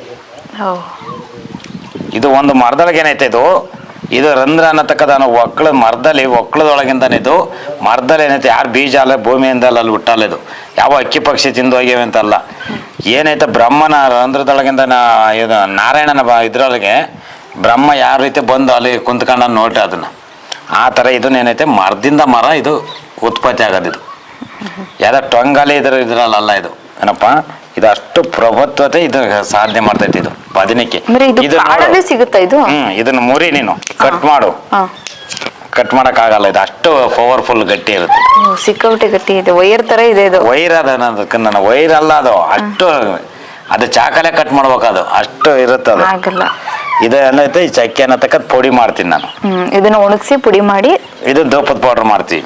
ಇದು ಒಂದು ಮರದೊಳಗೆ ಏನೈತೆ ಇದು ರಂಧ್ರ ಅನ್ನತಕ್ಕದ ಒಕ್ಕಳ ಮರದಲ್ಲಿ ಒಕ್ಕಳದೊಳಗಿಂದನೇ ಇದು ಮರದಲ್ಲಿ ಏನೈತೆ ಯಾರು ಬೀಜ ಅಲ್ಲ ಭೂಮಿಯಿಂದ ಅಲ್ಲಿ ಹುಟ್ಟಲ್ಲ. ಇದು ಯಾವ ಅಕ್ಕಿ ಪಕ್ಷಿ ತಿಂದು ಹೋಗ್ಯವೆ ಅಂತಲ್ಲ. ಏನೈತೆ ಬ್ರಹ್ಮನ ರಂಧ್ರದೊಳಗಿಂದ ಇದು ನಾರಾಯಣನ ಇದ್ರೊಳಗೆ ಬ್ರಹ್ಮ ಯಾವ ರೀತಿ ಬಂದು ಅಲ್ಲಿ ಕುಂತ್ಕೊಂಡು ನೋಡ್ರಿ ಅದನ್ನು ಆ ಥರ ಇದನ್ನೇನೈತೆ ಮರದಿಂದ ಮರ ಇದು ಉತ್ಪತ್ತಿ ಆಗೋದು. ಇದು ಯಾವ್ದೋ ಟೊಂಗಲಿ ಇದ್ರಲ್ಲ ಇದು ಏನಪ್ಪ, ಇದು ಅಷ್ಟು ಪ್ರಭುತ್ವತೆ ಇದು ಸಾಧನೆ ಮಾಡ್ತೈತಿ. ಇದು ಬದನಿಕೆ ಸಿಗುತ್ತಾ ಇದು? ಇದನ್ನ ಮುರಿ ನೀನು ಕಟ್ ಮಾಡು, ಕಟ್ ಮಾಡಕ್ ಆಗಲ್ಲ. ಇದು ಅಷ್ಟು ಪವರ್ಫುಲ್ ಗಟ್ಟಿ ಇರುತ್ತೆ. ಸಿಕ್ಕಾಪಟ್ಟೆ ಗಟ್ಟಿ ಇದೆ. ವೈರ್ ತರ ಇದೆ ಇದು. ವೈರ್ ಅದ ನನ್ನ ವೈರ್ ಅಲ್ಲ ಅದು. ಅಷ್ಟು ಅದು ಚಾಕಲೆ ಕಟ್ ಮಾಡ್ಬೇಕು, ಅದು ಅಷ್ಟು ಇರುತ್ತೆ ಅದು. ಇದು ಏನೈತೆ ಈ ಚಕ್ಕೆ ಅನ್ನತಕ್ಕದ್ದು ಪುಡಿ ಮಾಡ್ತೀನಿ ನಾನು. ಇದನ್ನ ಒಣಗಿಸಿ ಪುಡಿ ಮಾಡಿ ಇದು ಧೂಪದ ಪೌಡರ್ ಮಾಡ್ತೀವಿ.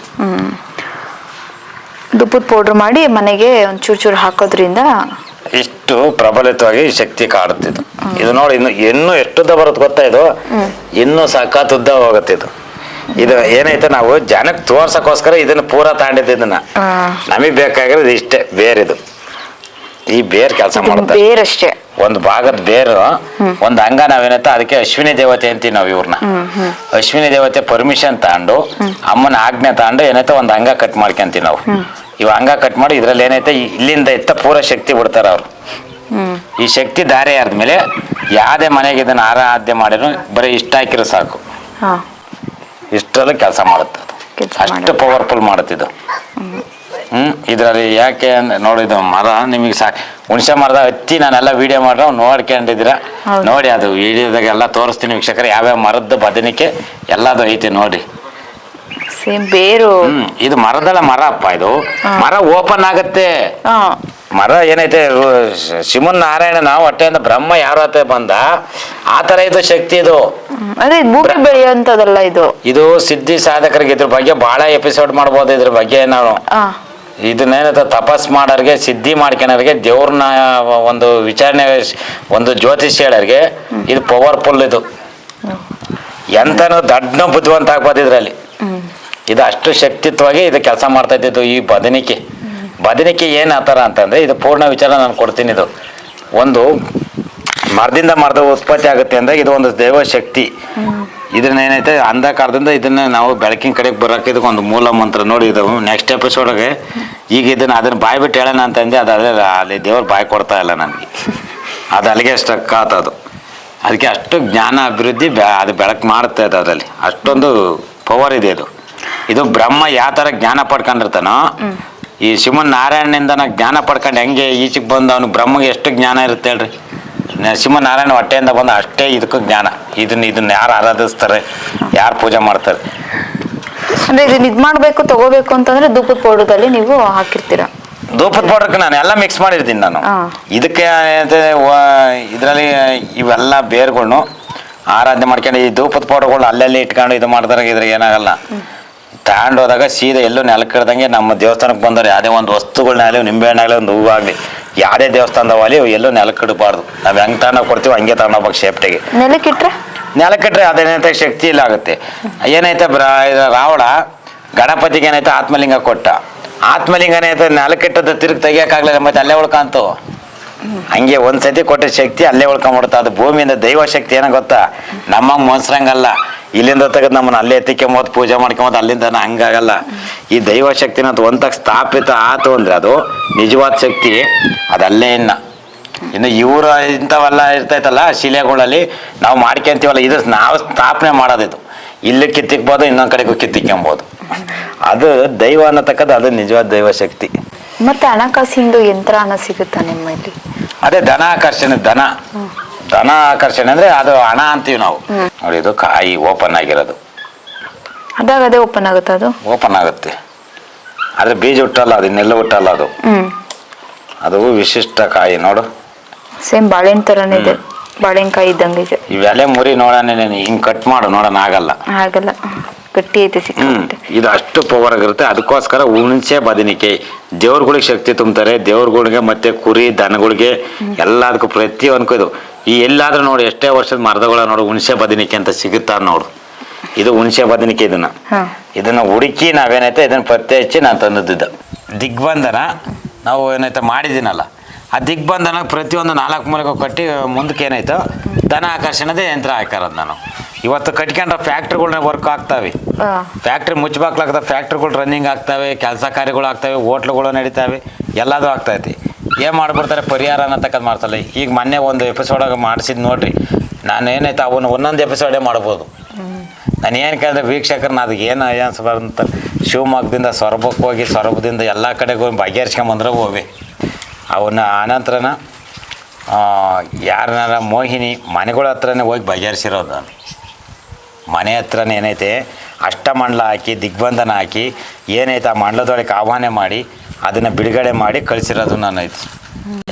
ಧೂಪದ ಪೌಡರ್ ಮಾಡಿ ಮನೆಗೆ ಒಂದ್ ಚೂರು ಹಾಕೋದ್ರಿಂದ ಇಷ್ಟು ಪ್ರಬಲಿತವಾಗಿ ಶಕ್ತಿ ಕಾಡುತ್ತಿದ್ದು. ಇದು ನೋಡಿ ಇನ್ನು ಎಷ್ಟುದ್ದ ಬರುತ್ತೆ ಗೊತ್ತಾ? ಇದು ಇನ್ನೂ ಸಖತ್ ಉದ್ದ ಹೋಗುತ್ತೆ. ಇದು ಏನೈತೆ ನಾವು ಜನಕ್ಕೆ ತೋರ್ಸಕ್ಕೋಸ್ಕರ ಇದನ್ನ ಪೂರಾ ತಾಂಡಿದ್ದು. ಇದನ್ನ ನಮಗ್ ಬೇಕಾಗಿರೋದು ಇಷ್ಟೇ ಬೇರಿದು. ಈ ಬೇರ್ ಕೆಲಸ ಮಾಡುತ್ತೆ. ಬೇರಷ್ಟೇ. ಒಂದು ಭಾಗದ ಬೇರು ಒಂದು ಅಂಗ ನಾವೇನತ್ತ ಅದಕ್ಕೆ ಅಶ್ವಿನಿ ದೇವತೆ ಅಂತೀವಿ ನಾವು ಇವ್ರನ್ನ. ಅಶ್ವಿನಿ ದೇವತೆ ಪರ್ಮಿಷನ್ ತಗೊಂಡು ಅಮ್ಮನ ಆಜ್ಞೆ ತಗೊಂಡು ಏನೈತೆ ಒಂದು ಅಂಗ ಕಟ್ ಮಾಡ್ಕೊಂತೀವಿ ನಾವು. ಇವ್ ಅಂಗ ಕಟ್ ಮಾಡಿ ಇದ್ರಲ್ಲಿ ಏನೈತೆ ಇಲ್ಲಿಂದ ಎತ್ತ ಪೂರ ಶಕ್ತಿ ಬಿಡ್ತಾರ ಅವ್ರು. ಈ ಶಕ್ತಿ ದಾರಿ ಆದ್ಮೇಲೆ ಯಾವ್ದೇ ಮನೆಗೆ ಇದನ್ನ ಆರಾಧ್ಯ ಮಾಡಿದ್ರು ಬರೀ ಇಷ್ಟ ಹಾಕಿರೋ ಸಾಕು, ಇಷ್ಟರಲ್ಲೂ ಕೆಲಸ ಮಾಡುತ್ತೆ. ಅಷ್ಟು ಪವರ್ಫುಲ್ ಮಾಡುತ್ತಿದ್ದು. ಇದರಲ್ಲಿ ಯಾಕೆ ನೋಡಿದ್ದು ಮರ ನಿಮಗೆ ಹುಣಸೆ ಮರದ ಹತ್ತಿ ನಾನೆಲ್ಲ ವಿಡಿಯೋ ಮಾಡ್ರೆ ನೋಡ್ಕೊಂಡಿದ್ದೀರ ನೋಡಿ. ಅದು ವಿಡಿಯೋದಾಗ ಎಲ್ಲ ತೋರಿಸ್ತೀನಿ ವೀಕ್ಷಕರು, ಯಾವ್ಯಾವ ಮರದ ಬದನಿಕೆ ಎಲ್ಲದು ಐತಿ ನೋಡಿ. ಸೇಮ್ ಬೇರು. ಇದು ಮರದಲ್ಲ ಮರ ಅಪ್ಪ, ಇದು ಮರ ಓಪನ್ ಆಗತ್ತೆ. ಮರ ಏನೈತೆ ಶಿವನ್ ನಾರಾಯಣನ ಹೊಟ್ಟೆಯಿಂದ ಬ್ರಹ್ಮ ಯಾರ ಹತ್ರ ಬಂದ ಆ ತರ ಇದು ಶಕ್ತಿ. ಇದು ಅದೇ ಭೂಮಿ ಬೆಳೆಯುವಂತದಲ್ಲ ಇದು. ಇದು ಸಿದ್ಧಿ ಸಾಧಕರಿಗೆ ಇದ್ರ ಬಗ್ಗೆ ಬಹಳ ಎಪಿಸೋಡ್ ಮಾಡ್ಬೋದು. ಇದ್ರ ಬಗ್ಗೆ ನಾವು ಇದನ್ನೇನಂತ ತಪಸ್ ಮಾಡೋರಿಗೆ, ಸಿದ್ಧಿ ಮಾಡ್ಕೊಳೋರಿಗೆ, ದೇವ್ರನ್ನ ಒಂದು ವಿಚಾರಣೆ, ಒಂದು ಜ್ಯೋತಿಷ್ ಹೇಳೋರಿಗೆ ಇದು ಪವರ್ಫುಲ್. ಇದು ಎಂತನೂ ದಡ್ಡ ಬುದ್ಧಿವಂತ ಆಗ್ಬೋದು ಇದ್ರಲ್ಲಿ. ಇದು ಅಷ್ಟು ಶಕ್ತಿತ್ವವಾಗಿ ಇದು ಕೆಲಸ ಮಾಡ್ತಾ ಇದ್ದಿದ್ದು. ಈ ಬದನಿಕೆ ಏನು ಆ ಥರ ಅಂತಂದರೆ ಇದು ಪೂರ್ಣ ವಿಚಾರ ನಾನು ಕೊಡ್ತೀನಿ. ಇದು ಒಂದು ಮರದಿಂದ ಮರದ ಉತ್ಪತ್ತಿ ಆಗುತ್ತೆ ಅಂದರೆ ಇದು ಒಂದು ದೈವಶಕ್ತಿ. ಇದನ್ನ ಏನೈತೆ ಅಂಧಕಾರದಿಂದ ಇದನ್ನ ನಾವು ಬೆಳಕಿನ ಕಡೆಗೆ ಬರೋಕೆ ಇದಕ್ಕೊಂದು ಮೂಲ ಮಂತ್ರ ನೋಡಿ. ಇದು ನೆಕ್ಸ್ಟ್ ಎಪಿಸೋಡ್ಗೆ ಈಗ ಅದನ್ನ ಬಾಯಿ ಬಿಟ್ಟು ಹೇಳೋಣ ಅಂತಂದೆ, ಅದಾದರೆ ಅಲ್ಲಿ ದೇವ್ರು ಬಾಯಿ ಕೊಡ್ತಾ ಇಲ್ಲ ನನಗೆ. ಅದು ಅಲ್ಲಿಗೆ ಸ್ಟಕ್ ಆತದು. ಅದಕ್ಕೆ ಅಷ್ಟು ಜ್ಞಾನ ಅಭಿವೃದ್ಧಿ ಅದು ಬೆಳಕು ಮಾಡುತ್ತೆ. ಅದು ಅದರಲ್ಲಿ ಅಷ್ಟೊಂದು ಪವರ್ ಇದೆ. ಇದು ಬ್ರಹ್ಮ ಯಾವ ಥರ ಜ್ಞಾನ ಪಡ್ಕೊಂಡಿರ್ತಾನೋ, ಈ ಶಿವನ್ ನಾರಾಯಣನಿಂದ ಜ್ಞಾನ ಪಡ್ಕೊಂಡು ಹೆಂಗೆ ಈಚೆಗೆ ಬಂದು ಅವನು ಬ್ರಹ್ಮಗೆ ಎಷ್ಟು ಜ್ಞಾನ ಇರುತ್ತೆ ಹೇಳ್ರಿ. ಶಿವ ನಾರಾಯಣ ಹೊಟ್ಟೆಯಿಂದ ಬಂದು ಅಷ್ಟೇ ಇದಕ್ಕೂ ಜ್ಞಾನ. ಇದನ್ನ ಯಾರು ಆರಾಧಿಸ್ತಾರೆ, ಯಾರು ಪೂಜೆ ಮಾಡ್ತಾರೆ. ಅಂದ್ರೆ ಇದನ್ನ ಇದು ಮಾಡಬೇಕು ತಗೋಬೇಕು ಅಂತಂದ್ರೆ ಧೂಪದ ಪೌಡರ್ದಲ್ಲಿ ನೀವು ಹಾಕಿರ್ತೀರಾ? ಧೂಪದ ಪೌಡರ್ಗೆ ನಾನು ಎಲ್ಲ ಮಿಕ್ಸ್ ಮಾಡಿರ್ತೀನಿ ನಾನು. ಇದಕ್ಕೆ ಇದರಲ್ಲಿ ಇವೆಲ್ಲ ಬೇರ್ಗಳ್ನು ಆರಾಧನೆ ಮಾಡ್ಕೊಂಡು ಈ ಧೂಪದ ಪೌಡರ್ಗಳು ಅಲ್ಲೆಲ್ಲಿ ಇಟ್ಕೊಂಡು ಇದು ಮಾಡಿದಾಗ ಇದ್ರಾಗ ಏನಾಗಲ್ಲ. ತಗೊಂಡೋದಾಗ ಸೀದಾ ಎಲ್ಲೂ ನೆಲಕ್ಕಿಡ್ದಂಗೆ ನಮ್ಮ ದೇವಸ್ಥಾನಕ್ಕೆ ಬಂದವ್ರು ಯಾವುದೇ ಒಂದು ವಸ್ತುಗಳನ್ನಾಗಲಿ, ನಿಂಬೆಹಣ್ಣಾಗಲಿ, ಒಂದು ಹೂವಾಗಲಿ, ಯಾವುದೇ ದೇವಸ್ಥಾನದವಲ್ಲಿ ಎಲ್ಲೂ ನೆಲಕ್ಕಿಡಬಾರ್ದು. ನಾವು ಹೆಂಗೆ ತಗೊಂಡೋಗಿ ಕೊಡ್ತೀವಿ ಹಂಗೆ ತಗೊಂಡೋಗ್ಬೇಕು ಸೇಫ್ಟಿಗೆ. ನೆಲಕ್ಕಿಟ್ರೆ ಅದೇನೈತೆ ಶಕ್ತಿ ಇಲ್ಲ ಆಗುತ್ತೆ. ಏನೈತೆ ರಾವಣ ಗಣಪತಿಗೆ ಏನೈತೆ ಆತ್ಮಲಿಂಗ ಕೊಟ್ಟ. ಆತ್ಮಲಿಂಗ ಏನೈತೆ ನೆಲಕ್ಕಿಟ್ಟದ ತಿರುಗಿ ತೆಗಿಯೋಕ್ಕಾಗಲಿಲ್ಲ, ಮತ್ತೆ ಅಲ್ಲೇ ಉಳ್ಕಂತು. ಹಂಗೆ ಒಂದ್ಸತಿ ಕೊಟ್ಟ ಶಕ್ತಿ ಅಲ್ಲೇ ಉಳ್ಕೊಂಬಿಡುತ್ತೆ. ಅದು ಭೂಮಿಯಿಂದ ದೈವ ಶಕ್ತಿ ಏನೋ ಗೊತ್ತಾ, ನಮ್ಮಂಗೆ ಮೊನ್ಸ್ರಂಗಲ್ಲ. ಇಲ್ಲಿಂದ ತೆಗೆದು ನಮ್ಮನ್ನು ಅಲ್ಲೇ ಎತ್ತಿಕೊಂಬೋದು, ಪೂಜೆ ಮಾಡ್ಕೊಂಬೋದು, ಅಲ್ಲಿಂದ ಹಂಗಾಗಲ್ಲ. ಈ ದೈವ ಶಕ್ತಿನ ಒಂದಾಗ ಸ್ಥಾಪಿತ ಆತು ಅಂದರೆ ಅದು ನಿಜವಾದ ಶಕ್ತಿ. ಅದಲ್ಲೇ ಇನ್ನು ಇವರು ಇಂಥವೆಲ್ಲ ಇರ್ತೈತಲ್ಲ ಶಿಲೆಗಳಲ್ಲಿ ನಾವು ಮಾಡ್ಕೊಂತೀವಲ್ಲ, ಇದು ನಾವು ಸ್ಥಾಪನೆ ಮಾಡೋದಿದು. ಇಲ್ಲಿ ಕಿತ್ತಿಕ್ಬೋದು, ಇನ್ನೊಂದು ಕಡೆಗೂ ಕಿತ್ತಿಕ್ಕೊಂಬೋದು. ಅದು ದೈವ ಅನ್ನತಕ್ಕದ್ದು ಅದು ನಿಜವಾದ ದೈವ ಶಕ್ತಿ. ಮತ್ತೆ ಹಣಕಾಸಿಂದು ಯಂತ್ರ ಸಿಗುತ್ತಾ ನಿಮ್ಮಲ್ಲಿ? ಅದೇ ಧನ ಆಕರ್ಷಣೆ. ಧನ ಆಕರ್ಷಣೆ ಅಂದ್ರೆ ಅದು ಹಣ ಅಂತೀವಿ ನಾವು. ನೋಡಿ ಇದು ಕಾಯಿ ಓಪನ್ ಆಗಿರೋದು. ಅದೇ ಓಪನ್ ಆಗುತ್ತೆ. ಅದು ಓಪನ್ ಆಗುತ್ತೆ, ಆದ್ರೆ ಬೀಜ ಹುಟ್ಟಲ್ಲ, ಅದು ಇನ್ನೆಲ್ಲ ಹುಟ್ಟಲ್ಲ. ಅದು ವಿಶಿಷ್ಟ ಕಾಯಿ ನೋಡು. ಸೇಮ್ ಬಾಳೆಹಣ್ಣು ತರನೇ ಇದೆ, ಬಾಳೆಹಣ್ಣುಕಾಯಿ ಇದ್ದಂಗೆ ಇದೆ. ಇವೆಲ್ಲ ಮುರಿ ನೋಡೋಣ, ಹಿಂಗ್ ಕಟ್ ಮಾಡು ನೋಡೋಣ, ಆಗಲ್ಲ. ಗಟ್ಟಿ ಐತೆ ಸಿಕ್ಕಾಪಟ್ಟೆ. ಇದು ಅಷ್ಟು ಪವರ್ ಆಗಿರುತ್ತೆ. ಅದಕ್ಕೋಸ್ಕರ ಹುಣಸೆ ಬದನಿಕೆ ದೇವ್ರಗಳಿಗೆ ಶಕ್ತಿ ತುಂಬ್ತಾರೆ. ದೇವ್ರಗಳಿಗೆ ಮತ್ತೆ ಕುರಿ ದನಗಳಿಗೆ ಎಲ್ಲದಕ್ಕೂ ಪ್ರತಿಯೊಂದಕ್ಕೂ ಇದು. ಈ ಎಲ್ಲಾದ್ರೂ ನೋಡಿ ಎಷ್ಟೇ ವರ್ಷದ ಮರದಗಳ ನೋಡು ಹುಣಸೆ ಬದನಿಕೆ ಅಂತ ಸಿಗುತ್ತಾ ನೋಡು. ಇದು ಹುಣಸೆ ಬದನಿಕೆ. ಇದನ್ನ ಹುಡುಕಿ ನಾವೇನೈತೆ ಇದನ್ನ ಪತ್ತೆ ಹಚ್ಚಿ ನಾನು ತಂದಿದ್ದ ದಿಗ್ಬಂಧನ ನಾವು ಏನೈತೆ ಮಾಡಿದ್ದೀನಲ್ಲ, ಆ ದಿಗ್ಬಂಧನ ಪ್ರತಿಯೊಂದು 4 ಮೂಲೆಗೂ ಕಟ್ಟಿ ಮುಂದಕ್ಕೆ ಏನಾಯ್ತು ಧನ ಆಕರ್ಷಣೆದೇ ಯಂತ್ರ ಹಾಕಾರದು ನಾನು. ಇವತ್ತು ಕಟ್ಕೊಂಡ್ರೆ ಫ್ಯಾಕ್ಟ್ರಿಗಳ್ನ ವರ್ಕ್ ಆಗ್ತಾವೆ, ಫ್ಯಾಕ್ಟ್ರಿ ಮುಚ್ಚಬಾಕ್ಲಾಗ್ತವೆ, ಫ್ಯಾಕ್ಟ್ರಿಗಳು ರನ್ನಿಂಗ್ ಆಗ್ತವೆ, ಕೆಲಸ ಕಾರ್ಯಗಳು ಆಗ್ತವೆ, ಹೋಟ್ಲುಗಳು ನಡೀತಾವೆ, ಎಲ್ಲದೂ ಆಗ್ತೈತಿ. ಏನು ಮಾಡ್ಬಿಡ್ತಾರೆ ಪರಿಹಾರ ಅನ್ನತಕ್ಕದ್ದು ಮಾಡ್ಸಲ್ಲ. ಈಗ ಮೊನ್ನೆ ಒಂದು ಎಪಿಸೋಡಾಗ ಮಾಡಿಸಿದ್ದು ನೋಡ್ರಿ, ನಾನು ಏನೈತೆ ಅವನು ಒಂದೊಂದು ಎಪಿಸೋಡೇ ಮಾಡ್ಬೋದು. ನಾನು ಏನು ಕೇಳಿದ್ರೆ ವೀಕ್ಷಕರನ್ನ ಅದು ಏನು ಅಂತ ಶಿವಮೊಗ್ಗದಿಂದ ಸೊರಬಕ್ಕೆ ಹೋಗಿ, ಸೊರಬದಿಂದ ಎಲ್ಲ ಕಡೆಗೆ ಹೋಗಿ ಬಗೆಹರಿಸ್ಕೊಂಬಂದ್ರೆ ಹೋಗಿ ಅವನ್ನ ಅನಂತರನ ಯಾರನ್ನಾರ ಮೋಹಿನಿ ಮನೆಗಳ ಹತ್ರನೇ ಹೋಗಿ ಬಗೆಹರಿಸಿರೋದು. ನಾನು ಮನೆ ಹತ್ರನೇ ಏನೈತೆ ಅಷ್ಟಮಂಡಲ ಹಾಕಿ ದಿಗ್ಬಂಧನ ಹಾಕಿ ಏನೈತೆ ಆ ಮಂಡಲದೊಳಗೆ ಆಹ್ವಾನ ಮಾಡಿ ಅದನ್ನು ಬಿಡುಗಡೆ ಮಾಡಿ ಕಳಿಸಿರೋದು ನಾನು ಐತಿ.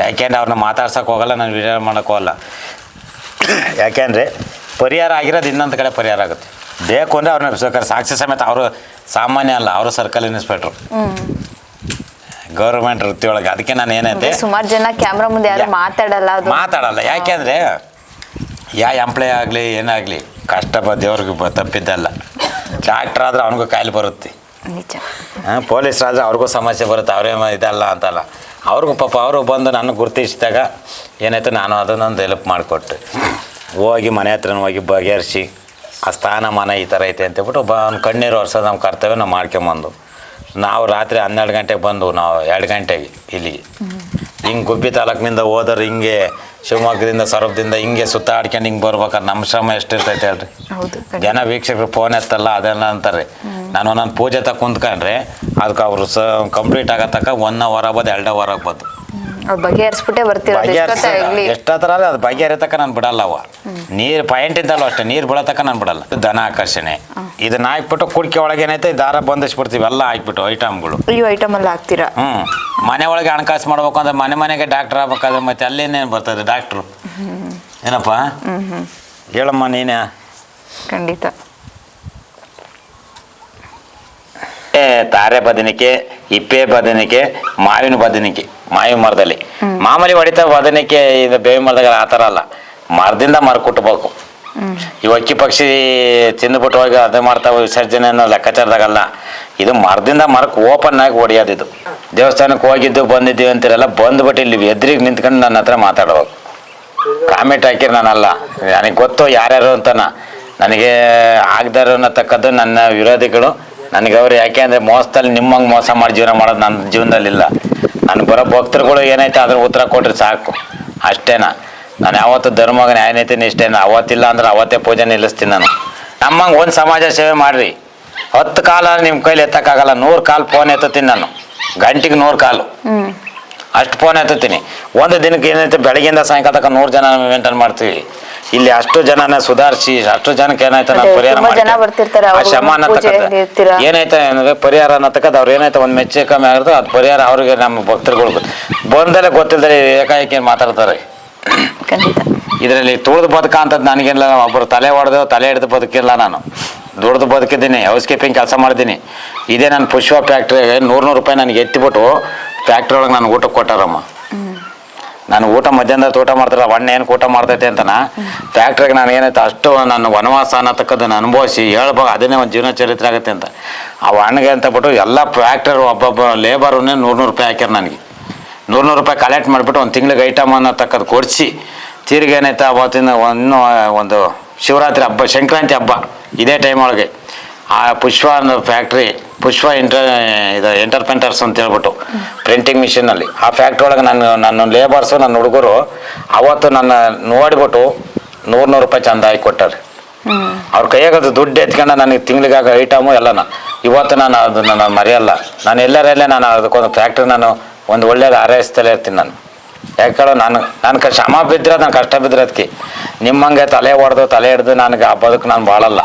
ಯಾಕೆಂದ್ರೆ ಅವ್ರನ್ನ ಮಾತಾಡ್ಸೋಕೆ ಹೋಗಲ್ಲ, ನಾನು ವಿಡಿಯೋ ಮಾಡೋಕ್ಕೆ ಹೋಗಲ್ಲ. ಯಾಕೆಂದರೆ ಪರಿಹಾರ ಆಗಿರೋದು ಇನ್ನೊಂದು ಕಡೆ ಪರಿಹಾರ ಆಗುತ್ತೆ. ಬೇಕು ಅಂದರೆ ಅವ್ರನ್ನ ಬೇಕಾದ್ರೆ ಸಾಕ್ಷಿ ಸಮೇತ ಅವರು ಸಾಮಾನ್ಯ ಅಲ್ಲ, ಅವರು ಸರ್ಕಲ್ ಇನ್ಸ್ಪೆಕ್ಟ್ರು, ಗೌರ್ಮೆಂಟ್ ವೃತ್ತಿ ಒಳಗೆ. ಅದಕ್ಕೆ ನಾನು ಏನೈತೆ ಸುಮಾರು ಜನ ಕ್ಯಾಮ್ರಾ ಮುಂದೆ ಯಾರು ಮಾತಾಡಲ್ಲ. ಯಾಕೆಂದರೆ ಎಂಪ್ಲಾಯ್ ಆಗಲಿ ಏನಾಗಲಿ ಕಷ್ಟ ದೇವ್ರಿಗೆ ತಪ್ಪಿದ್ದಲ್ಲ. ಡಾಕ್ಟ್ರ್ ಆದ್ರೆ ಅವನಿಗೂ ಕಾಯಿಲೆ ಬರುತ್ತೆ, ಪೊಲೀಸರಾದ್ರೆ ಅವ್ರಿಗೂ ಸಮಸ್ಯೆ ಬರುತ್ತೆ, ಅವರೇ ಇದಲ್ಲ ಅಂತಲ್ಲ. ಅವ್ರಿಗೂ ಪಾಪ ಅವರು ಬಂದು ನನ್ನ ಗುರುತಿಸಿದಾಗ ಏನಾಯ್ತು ನಾನು ಅದನ್ನೊಂದು ಹೆಲ್ಪ್ ಮಾಡಿಕೊಟ್ಟೆ. ಹೋಗಿ ಮನೆ ಹತ್ರನ ಹೋಗಿ ಬಗೆಹರಿಸಿ ಆ ಸ್ಥಾನಮಾನ ಈ ಥರ ಐತೆ ಅಂತೇಳ್ಬಿಟ್ಟು ಅವ್ನು ಕಣ್ಣೀರು ಒರೆಸೋದು ನಮ್ಮ ಕರ್ತವ್ಯ ನಾವು ಮಾಡ್ಕೊಂಬಂದು ನಾವು ರಾತ್ರಿ 12 ಗಂಟೆಗೆ ಬಂದು ನಾವು 2 ಗಂಟೆಗೆ ಇಲ್ಲಿಗೆ ಹಿಂಗೆ ಗುಬ್ಬಿ ತಾಲೂಕಿನಿಂದ ಹೋದ್ರೆ ಹಿಂಗೆ ಶಿವಮೊಗ್ಗದಿಂದ ಸೊರಬದಿಂದ ಹಿಂಗೆ ಸುತ್ತಾಡ್ಕೊಂಡು ಹಿಂಗೆ ಬರ್ಬೇಕಾದ್ರೆ ನಮ್ಮ ಶ್ರಮ ಎಷ್ಟಿರ್ತೈತೆ ಹೇಳ್ರಿ. ಜನ ವೀಕ್ಷಕರು ಫೋನ್ ಎತ್ತಲ್ಲ ಅದೆಲ್ಲ ಅಂತಾರೆ. ನಾನು ನನ್ನ ಪೂಜೆ ತಕ್ಕ ಕುಂತ್ಕೊಂಡ್ರೆ ಅದಕ್ಕೆ ಅವರು ಕಂಪ್ಲೀಟ್ ಆಗೋ ತಕ್ಕ 1 ಅವರ್ ಆಗ್ಬೋದು 2 ಅವರ್ ಆಗ್ಬೋದು. ಬಗೆಹರಿಸ್ಬಿಟ್ಟೆ ಎಷ್ಟತ್ರ ಅದು ಬಗೆಹರಿತಕ್ಕ ನಾನು ಬಿಡಲ್ಲ. ಅವ ನೀರು ಪಾಯಿಂಟ್ ಇದ್ದಲ್ಲ ಅಷ್ಟೇ, ನೀರು ಬೀಳತಕ್ಕ ನಾನು ಬಿಡಲ್ಲ. ದನ ಆಕರ್ಷಣೆ ಇದನ್ನ ಹಾಕ್ಬಿಟ್ಟು ಕುಡಿಕೆ ಒಳಗೆ ಏನೈತೆ ದಾರ ಬಂಧಿಸ್ಬಿಡ್ತೀವಿ ಎಲ್ಲ ಹಾಕ್ಬಿಟ್ಟು ಐಟಮ್ಗಳು. ಐಟಮ್ ಎಲ್ಲ ಹಾಕ್ತೀರಾ? ಮನೆ ಒಳಗೆ ಹಣಕಾಸು ಮಾಡ್ಬೇಕು ಅಂದ್ರೆ ಮನೆಗೆ ಡಾಕ್ಟರ್ ಆಗ್ಬೇಕಾದ್ರೆ ಮತ್ತೆ ಅಲ್ಲೇನೇನು ಬರ್ತದೆ ಡಾಕ್ಟ್ರು ಏನಪ್ಪ ಹೇಳಮ್ಮ ನೀನೇ. ಖಂಡಿತ. ತಾರೆ ಬದನಿಕೆ, ಇಪ್ಪೆ ಬದನಿಕೆ, ಮಾವಿನ ಬದನಿಕೆ, ಮಾವಿನ ಮರದಲ್ಲಿ ಮಾಮೂಲಿ ಹೊಡಿತಾ ಬದನಿಕೆ ಇದು ಬೇವಿನ ಮರದಾಗ ಆ ಥರ ಅಲ್ಲ, ಮರದಿಂದ ಮರ ಕುಟ್ಬೇಕು. ಈ ಅಕ್ಕಿ ಪಕ್ಷಿ ತಿಂದುಬಿಟ್ಟು ಹೋಗಿ ಅದು ಮಾಡ್ತಾವೆ ವಿಸರ್ಜನೆ ಅನ್ನೋ ಲೆಕ್ಕಾಚಾರದಾಗಲ್ಲ. ಇದು ಮರದಿಂದ ಮರಕ್ಕೆ ಓಪನ್ ಆಗಿ ಹೊಡಿಯೋದಿದು. ದೇವಸ್ಥಾನಕ್ಕೆ ಹೋಗಿದ್ದು ಬಂದಿದ್ದೀವಿ ಅಂತೀರಲ್ಲ, ಬಂದ್ಬಿಟ್ಟು ಇಲ್ಲಿ ಎದುರಿಗೆ ನಿಂತ್ಕೊಂಡು ನನ್ನ ಹತ್ರ ಮಾತಾಡ್ಬೇಕು. ಕಾಮೆಂಟ್ ಹಾಕಿರಿ ನಾನಲ್ಲ, ನನಗೆ ಗೊತ್ತು ಯಾರ್ಯಾರು ಅಂತನ. ನನಗೆ ಆಗದಾರು ಅನ್ನತಕ್ಕದ್ದು ನನ್ನ ವಿರೋಧಿಗಳು ನನಗೆ ಅವ್ರು. ಯಾಕೆ ಅಂದರೆ ಮೋಸದಲ್ಲಿ ನಿಮ್ಮಂಗೆ ಮೋಸ ಮಾಡಿ ಜೀವನ ಮಾಡೋದು ನನ್ನ ಜೀವನದಲ್ಲಿಲ್ಲ. ನನಗೆ ಬರೋ ಭಕ್ತರುಗಳು ಏನೈತೆ ಅದ್ರ ಉತ್ತರ ಕೊಟ್ರೆ ಸಾಕು ಅಷ್ಟೇನಾ. ನಾನು ಯಾವತ್ತು ಧರ್ಮಕ್ಕೆ ನ್ಯಾಯ ನೀತಿ ನಿಷ್ಠೇನ ಅವತ್ತಿಲ್ಲ ಅಂದ್ರೆ ಅವತ್ತೇ ಪೂಜೆ ನಿಲ್ಲಿಸ್ತೀನಿ ನಾನು. ನಮ್ಮಂಗೆ ಒಂದು ಸಮಾಜ ಸೇವೆ ಮಾಡಿರಿ. 10 ಕಾಲ ನಿಮ್ಮ ಕೈಲಿ ಎತ್ತಕ್ಕಾಗಲ್ಲ, 100 ಕಾಲು ಫೋನ್ ಎತ್ತುತ್ತೀನಿ ನಾನು. ಗಂಟೆಗೆ 100 ಕಾಲು ಅಷ್ಟು ಫೋನ್ ಎತ್ತುತ್ತೀನಿ. ಒಂದು ದಿನಕ್ಕೆ ಏನೈತೆ ಬೆಳಗ್ಗೆಯಿಂದ ಸಾಯಂಕಾಲ ತನಕ 100 ಜನ ಮೇಂಟೈನ್ ಮಾಡ್ತೀವಿ. ಇಲ್ಲಿ ಅಷ್ಟು ಜನನ ಸುಧಾರಿಸಿ ಅಷ್ಟು ಜನಕ್ಕೆ ಏನಾಯ್ತು ನಾನು ಪರಿಹಾರ ಮಾಡಿ ಶ್ರಮ ಅನ್ನತಕ್ಕದ್ದು ಏನೈತೆ ಅಂದರೆ ಪರಿಹಾರ ಅನ್ನತಕ್ಕದ್ದು ಅವ್ರು ಏನೈತೆ ಒಂದು ಮೆಚ್ಚೆ ಕಮ್ಮಿ ಆಗಿರ್ತದೆ ಅದು ಪರಿಹಾರ ಅವ್ರಿಗೆ ನಮ್ಮ ಭಕ್ತರುಗಳು ಬಂದಲ್ಲೇ ಗೊತ್ತಿಲ್ಲದೆ ಏಕಾಏಕಿ ಮಾತಾಡ್ತಾರೆ. ಇದರಲ್ಲಿ ತುಳಿದು ಬದುಕ ಅಂತದ್ದು ನನಗೆಲ್ಲ ಒಬ್ಬರು ತಲೆ ಹೊಡೆದು ತಲೆ ಹಿಡಿದು ಬದುಕಿಲ್ಲ. ನಾನು ದುಡ್ದು ಬದುಕಿದ್ದೀನಿ, ಹೌಸ್ ಕೀಪಿಂಗ್ ಕೆಲಸ ಮಾಡಿದ್ದೀನಿ. ಇದೇ ನನ್ನ ಪುಷ್ಪ ಫ್ಯಾಕ್ಟ್ರಿಗೆ 100 ರೂಪಾಯಿ ನನಗೆ ಎತ್ತಿಬಿಟ್ಟು ಫ್ಯಾಕ್ಟ್ರಿ ಒಳಗೆ ನಾನು ಊಟಕ್ಕೆ ಕೊಟ್ಟಾರಮ್ಮ. ನಾನು ಊಟ ಮಧ್ಯಾಹ್ನದ ಊಟ ಮಾಡ್ತಾರಲ್ಲ ಒಣ್ಣೆ ಏನು ಊಟ ಮಾಡ್ತೈತೆ ಅಂತನ ಫ್ಯಾಕ್ಟ್ರಿಗೆ ನಾನು ಏನೈತೆ ಅಷ್ಟು ನಾನು ವನವಾಸ ಅನ್ನತಕ್ಕದನ್ನು ಅನುಭವಿಸಿ ಹೇಳ್ಬೋದು. ಅದನ್ನೇ ಒಂದು ಜೀವನ ಚರಿತ್ರೆ ಆಗುತ್ತೆ ಅಂತ ಆ ಹಣ್ಣಿಗೆ ಅಂತ ಬಿಟ್ಟು ಎಲ್ಲ ಫ್ಯಾಕ್ಟ್ರಿ ಒಬ್ಬೊಬ್ಬ ಲೇಬರನ್ನೇ 100 ರೂಪಾಯಿ ಹಾಕ್ಯಾರ. ನನಗೆ 100 ರೂಪಾಯಿ ಕಲೆಕ್ಟ್ ಮಾಡಿಬಿಟ್ಟು ಒಂದು ತಿಂಗಳಿಗೆ ಐಟಮ್ ಅನ್ನತಕ್ಕದ್ದು ಕೊಡಿಸಿ ತಿರುಗಿ ಏನೈತೆ ಅವತ್ತಿನ ಇನ್ನೂ ಒಂದು ಶಿವರಾತ್ರಿ ಹಬ್ಬ ಸಂಕ್ರಾಂತಿ ಹಬ್ಬ ಇದೇ ಟೈಮ್ ಒಳಗೆ ಆ ಪುಷ್ಪ ಫ್ಯಾಕ್ಟ್ರಿ ಪುಷ್ಪ ಎಂಟರ್ಪ್ರೆಂಟರ್ಸ್ ಅಂತ ಹೇಳ್ಬಿಟ್ಟು ಪ್ರಿಂಟಿಂಗ್ ಮಿಷಿನಲ್ಲಿ ಆ ಫ್ಯಾಕ್ಟ್ರಿ ಒಳಗೆ ನನ್ನ ಲೇಬರ್ಸು ನನ್ನ ಹುಡುಗರು ಅವತ್ತು ನನ್ನ ನೋಡಿಬಿಟ್ಟು 100 ರೂಪಾಯಿ ಚಂದ ಹಾಕಿ ಕೊಟ್ಟಾರೆ. ಅವ್ರ ಕೈಯಾಗದು ದುಡ್ಡು ಎತ್ಕೊಂಡು ನನಗೆ ತಿಂಗಳಿಗಾಗ ಐಟಮು ಎಲ್ಲನ ಇವತ್ತು ನಾನು ಅದನ್ನು ನಾನು ಮರೆಯಲ್ಲ. ನಾನು ಎಲ್ಲರಲ್ಲೇ ನಾನು ಅದಕ್ಕೊಂದು ಫ್ಯಾಕ್ಟ್ರಿ ನಾನು ಒಂದು ಒಳ್ಳೇದು ಹಾರೈಸ್ತಲೇ ಇರ್ತೀನಿ. ನಾನು ಯಾಕೇಳೋ ನಾನು ಶ್ರಮ ಬಿದ್ದರೆ ನಾನು ಕಷ್ಟ ಬಿದ್ದರೆ ಅದಕ್ಕೆ ನಿಮ್ಮಂಗೆ ತಲೆ ಹೊಡೆದು ತಲೆ ಹಿಡ್ದು ನನಗೆ ಆ ಬದುಕು ನಾನು ಬಾಳಲ್ಲ.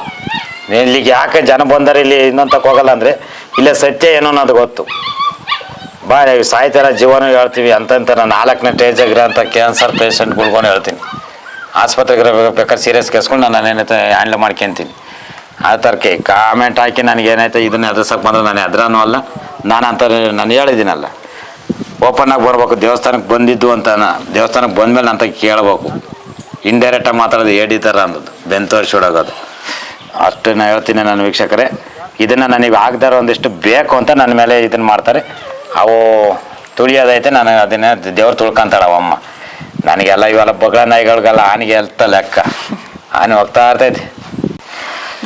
ಇಲ್ಲಿಗೆ ಯಾಕೆ ಜನ ಬಂದರೆ ಇಲ್ಲಿ ಇನ್ನೊಂದು ತಕ್ಕ ಹೋಗಲ್ಲ ಅಂದರೆ ಇಲ್ಲೇ ಸತ್ಯ ಏನೋ ಅನ್ನೋದು ಗೊತ್ತು. ಸಾಯ್ತಾರ ಜೀವನ ಹೇಳ್ತೀವಿ ಅಂತಂತ ನಾನು 4ನೇ ಸ್ಟೇಜಾಗಿರೋಂಥ ಕ್ಯಾನ್ಸರ್ ಪೇಷಂಟ್ಗಳ್ಗೂ ಹೇಳ್ತೀನಿ. ಆಸ್ಪತ್ರೆಗೆ ಬೇಕಾದ್ರೆ ಸೀರಿಯಸ್ ಕೇಸ್ಕೊಂಡು ನಾನು ಏನೈತೆ ಹ್ಯಾಂಡ್ಲ್ ಮಾಡ್ಕೊತೀನಿ. ಆ ಥರಕ್ಕೆ ಕಾಮೆಂಟ್ ಹಾಕಿ ನನಗೇನೈತೆ ಇದನ್ನ ಎದುರ್ಸಕ್ಕೆ ಬಂದ್ರೆ ನಾನು ಎದ್ರನೂ ಅಲ್ಲ. ನಾನು ಹೇಳಿದ್ದೀನಲ್ಲ ಓಪನ್ ಆಗಿ ಬರ್ಬೇಕು. ದೇವಸ್ಥಾನಕ್ಕೆ ಬಂದಿದ್ದು ಅಂತ ದೇವಸ್ಥಾನಕ್ಕೆ ಬಂದಮೇಲೆ ಅಂತ ಕೇಳ್ಬೇಕು. ಇಂಡೈರೆಕ್ಟಾಗಿ ಮಾತಾಡೋದು ಏಡಿ ಥರ ಅನ್ನೋದು ಬೆಂತೋರ್ಸಿಡೋದು ಅಷ್ಟು ನಾನು ಹೇಳ್ತೀನಿ. ನನ್ನ ವೀಕ್ಷಕರೇ ಇದನ್ನು ನನಗೆ ಆಗದಾರ ಒಂದಿಷ್ಟು ಬೇಕು ಅಂತ ನನ್ನ ಮೇಲೆ ಇದನ್ನು ಮಾಡ್ತಾರೆ. ಅವು ತುಳಿಯೋದೈತೆ ನಾನು ಅದನ್ನ ದೇವ್ರು ತುಳ್ಕೊಂತಾಳೆ ಅವಮ್ಮ. ನನಗೆಲ್ಲ ಇವೆಲ್ಲ ಬಗಳ ನಾಯಿಗಳಿಗೆಲ್ಲ ಆನೆಗೆ ಎಲ್ತ ಲೆಕ್ಕ ಆನೆ ಹೋಗ್ತಾ ಇರ್ತೈತಿ.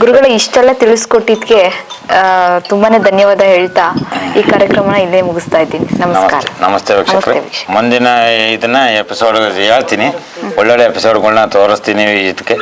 ಗುರುಗಳ ಇಷ್ಟೆಲ್ಲ ತಿಳಿಸ್ಕೊಟ್ಟಿದ್ಕೆ ತುಂಬಾನೇ ಧನ್ಯವಾದ ಹೇಳ್ತಾ ಈ ಕಾರ್ಯಕ್ರಮನ ಇಲ್ಲೇ ಮುಗಿಸ್ತಾ ಇದ್ದೀನಿ. ನಮಸ್ಕಾರ. ನಮಸ್ತೆ ವೀಕ್ಷಕರೇ. ಮುಂದಿನ ಇದನ್ನ ಎಪಿಸೋಡ್ ಹೇಳ್ತೀನಿ, ಒಳ್ಳೊಳ್ಳೆ ಎಪಿಸೋಡ್ಗಳನ್ನ ತೋರಿಸ್ತೀನಿ ಇದಕ್ಕೆ.